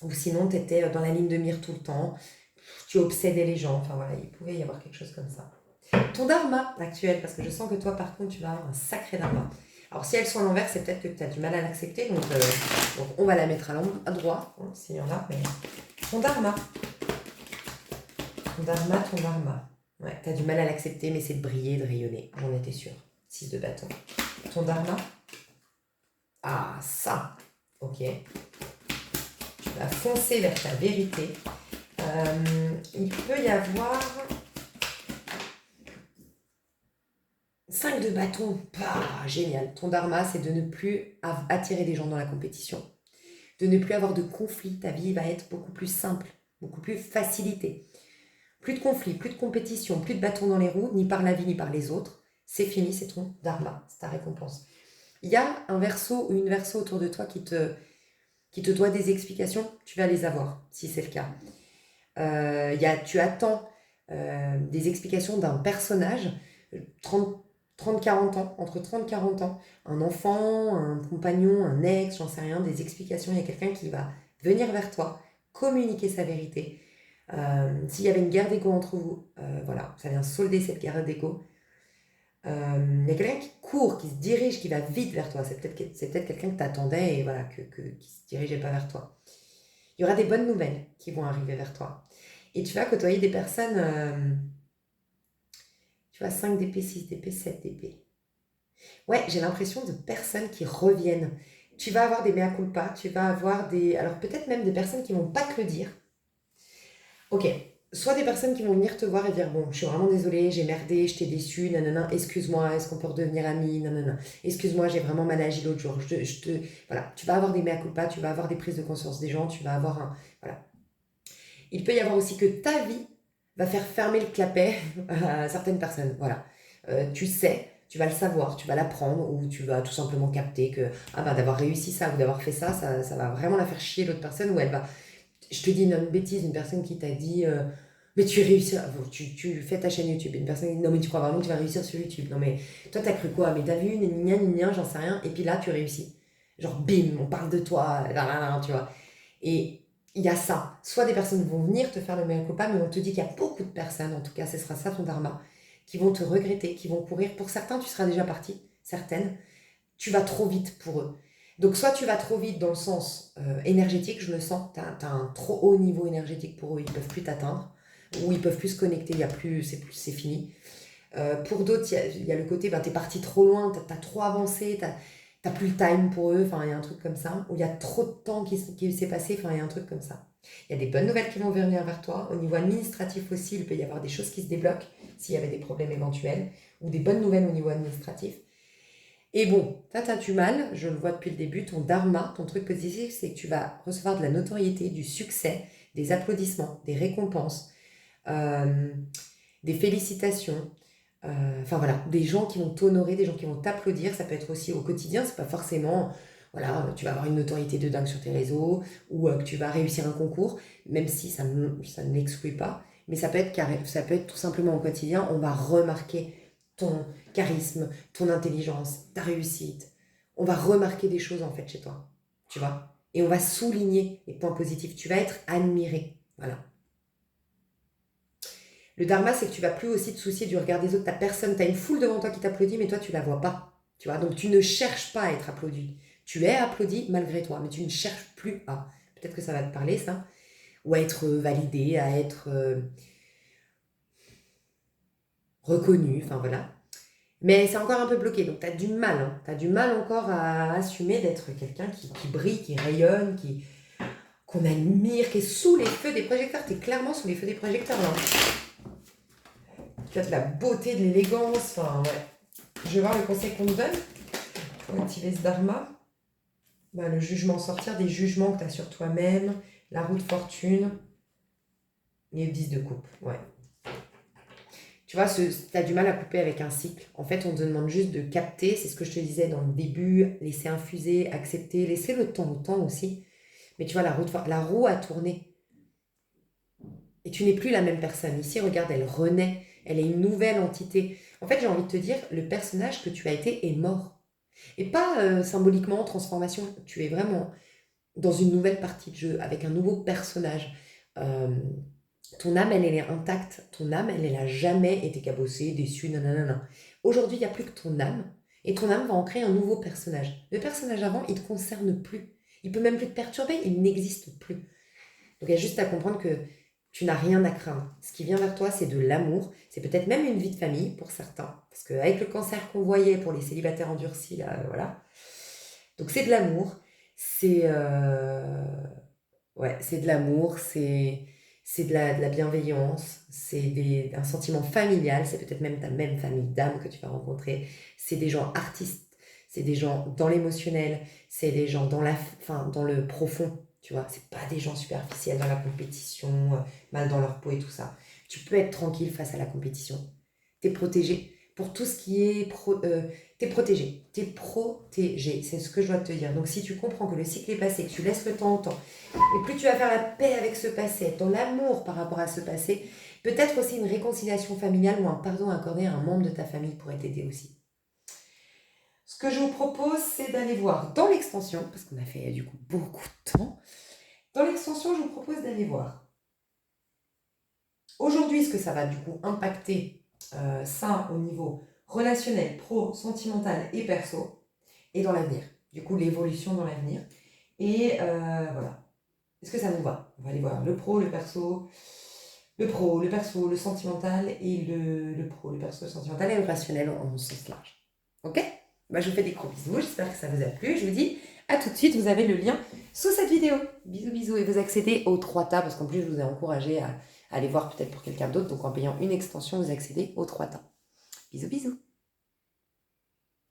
ou sinon, tu étais dans la ligne de mire tout le temps, tu obsédais les gens, enfin voilà, il pouvait y avoir quelque chose comme ça. Ton dharma actuel, parce que je sens que toi, par contre, tu vas avoir un sacré dharma. Alors, si elles sont à l'envers, c'est peut-être que tu as du mal à l'accepter, donc on va la mettre à droite, hein, s'il y en a, mais ton dharma. Ton dharma. Ouais, tu as du mal à l'accepter, mais c'est de briller, de rayonner, j'en étais sûre. 6 de bâton. Ton dharma. Ah, ça. Ok. Tu vas foncer vers ta vérité. Il peut y avoir 5 de bâton, génial. Ton dharma, c'est de ne plus attirer des gens dans la compétition, de ne plus avoir de conflit. Ta vie va être beaucoup plus simple, beaucoup plus facilitée. Plus de conflit, plus de compétition, plus de bâtons dans les roues, ni par la vie, ni par les autres. C'est fini, c'est ton dharma, c'est ta récompense. Il y a un verso ou une verso autour de toi qui te doit des explications, tu vas les avoir, si c'est le cas. Tu attends des explications d'un personnage, 30-40 ans, entre 30 et 40 ans, un enfant, un compagnon, un ex, j'en sais rien, des explications, il y a quelqu'un qui va venir vers toi, communiquer sa vérité. S'il y avait une guerre d'ego entre vous, voilà, ça vient solder cette guerre d'ego. Il y a quelqu'un qui court, qui se dirige, qui va vite vers toi. C'est peut-être quelqu'un que tu attendais et voilà, qui se dirigeait pas vers toi. Il y aura des bonnes nouvelles qui vont arriver vers toi. Et tu vas côtoyer des personnes, tu vois, 5 d'épée, 6 d'épée, 7 d'épée. Ouais, j'ai l'impression de personnes qui reviennent. Tu vas avoir des mea culpa, tu vas avoir alors peut-être même des personnes qui vont pas te le dire. Ok, soit des personnes qui vont venir te voir et dire, bon, je suis vraiment désolée, j'ai merdé, je t'ai déçu, nanana, excuse-moi, est-ce qu'on peut redevenir amis, nanana, excuse-moi, j'ai vraiment mal agi l'autre jour. Voilà, tu vas avoir des mea culpa, tu vas avoir des prises de conscience des gens, tu vas avoir voilà. Il peut y avoir aussi que ta vie va faire fermer le clapet à certaines personnes. Voilà. Tu sais, tu vas le savoir, tu vas l'apprendre ou tu vas tout simplement capter que d'avoir réussi ça ou d'avoir fait ça, ça va vraiment la faire chier l'autre personne ou elle va... Je te dis une bêtise, une personne qui t'a dit mais tu réussis, tu fais ta chaîne YouTube. Une personne qui dit non mais tu crois vraiment que tu vas réussir sur YouTube. Non mais toi t'as cru quoi? Mais t'as vu, j'en sais rien. Et puis là tu réussis. Genre bim, on parle de toi, tu vois. Et il y a ça. Soit des personnes vont venir te faire le meilleur copain, mais on te dit qu'il y a beaucoup de personnes, en tout cas, ce sera ça ton dharma, qui vont te regretter, qui vont courir. Pour certains, tu seras déjà parti, certaines. Tu vas trop vite pour eux. Donc, soit tu vas trop vite dans le sens énergétique, je le sens, tu as un trop haut niveau énergétique pour eux, ils ne peuvent plus t'atteindre, ou ils peuvent plus se connecter, c'est fini. Pour d'autres, il y a le côté, tu es parti trop loin, tu as trop avancé, t'as plus le time pour eux, enfin il y a un truc comme ça, où il y a trop de temps qui s'est passé, enfin il y a un truc comme ça. Il y a des bonnes nouvelles qui vont venir vers toi. Au niveau administratif aussi, il peut y avoir des choses qui se débloquent. s'il y avait des problèmes éventuels, ou des bonnes nouvelles au niveau administratif. Et bon, t'as du mal, je le vois depuis le début, ton dharma, ton truc positif, c'est que tu vas recevoir de la notoriété, du succès, des applaudissements, des récompenses, des félicitations, enfin voilà, des gens qui vont t'honorer, des gens qui vont t'applaudir. Ça peut être aussi au quotidien, c'est pas forcément, voilà, tu vas avoir une notoriété de dingue sur tes réseaux ou que tu vas réussir un concours, même si ça ne l'exclut pas. Mais ça peut être ça peut être tout simplement au quotidien, on va remarquer ton charisme, ton intelligence, ta réussite. On va remarquer des choses en fait chez toi, tu vois. Et on va souligner les points positifs. Tu vas être admiré, voilà. Le dharma, c'est que tu vas plus aussi te soucier du regard des autres. Tu as une foule devant toi qui t'applaudit, mais toi, tu la vois pas. Tu vois, donc tu ne cherches pas à être applaudi. Tu es applaudi malgré toi, mais tu ne cherches plus à. Peut-être que ça va te parler, ça. Ou à être validé, à être reconnu, enfin voilà. Mais c'est encore un peu bloqué, donc tu as du mal. Hein. Tu as du mal encore à assumer d'être quelqu'un qui brille, qui rayonne, qu'on admire, qui est sous les feux des projecteurs. Tu es clairement sous les feux des projecteurs. Là. Tu as de la beauté, de l'élégance. Enfin, ouais. Je vais voir le conseil qu'on nous donne pour activer ce dharma. Ben, le jugement, sortir des jugements que tu as sur toi-même, la roue de fortune, et le 10 de coupe. Ouais. Tu vois, tu as du mal à couper avec un cycle. En fait, on te demande juste de capter, c'est ce que je te disais dans le début, laisser infuser, accepter, laisser le temps au temps aussi. Mais tu vois, la roue a tourné. Et tu n'es plus la même personne. Ici, regarde, elle renaît. Elle est une nouvelle entité. En fait, j'ai envie de te dire, le personnage que tu as été est mort. Et pas symboliquement, transformation. Tu es vraiment dans une nouvelle partie de jeu, avec un nouveau personnage. Ton âme, elle est intacte. Ton âme, elle n'a jamais été cabossée, déçue, nanana. Aujourd'hui, il n'y a plus que ton âme. Et ton âme va en créer un nouveau personnage. Le personnage avant, il ne te concerne plus. Il peut même plus te perturber, il n'existe plus. Donc il y a juste à comprendre que tu n'as rien à craindre. Ce qui vient vers toi, c'est de l'amour. C'est peut-être même une vie de famille pour certains. Parce qu'avec le cancer qu'on voyait pour les célibataires endurcis, là, voilà. Donc c'est de l'amour. C'est de l'amour, c'est de la bienveillance, c'est un sentiment familial, c'est peut-être même ta même famille d'âme que tu vas rencontrer. C'est des gens artistes, c'est des gens dans l'émotionnel, c'est des gens dans le profond. Tu vois, c'est pas des gens superficiels dans la compétition, mal dans leur peau et tout ça. Tu peux être tranquille face à la compétition. T'es protégé. Pour tout ce qui est... t'es protégé. T'es protégé. C'est ce que je dois te dire. Donc si tu comprends que le cycle est passé, que tu laisses le temps au temps, et plus tu vas faire la paix avec ce passé, être dans l'amour par rapport à ce passé, peut-être aussi une réconciliation familiale ou un pardon accordé à un membre de ta famille pourrait t'aider aussi. Ce que je vous propose, c'est d'aller voir dans l'extension, parce qu'on a fait du coup beaucoup de temps. Dans l'extension, je vous propose d'aller voir aujourd'hui ce que ça va du coup impacter ça au niveau relationnel, pro, sentimental et perso, et dans l'avenir. Du coup, l'évolution dans l'avenir. Et voilà. Est-ce que ça vous va? On va aller voir le pro, le perso, le sentimental et le pro, le perso, le sentimental et le rationnel en sens large. Ok? Bah, je vous fais des gros bisous, j'espère que ça vous a plu. Je vous dis à tout de suite, vous avez le lien sous cette vidéo. Bisous, bisous. Et vous accédez aux 3 tas, parce qu'en plus, je vous ai encouragé à aller voir peut-être pour quelqu'un d'autre. Donc en payant une extension, vous accédez aux 3 tas. Bisous, bisous.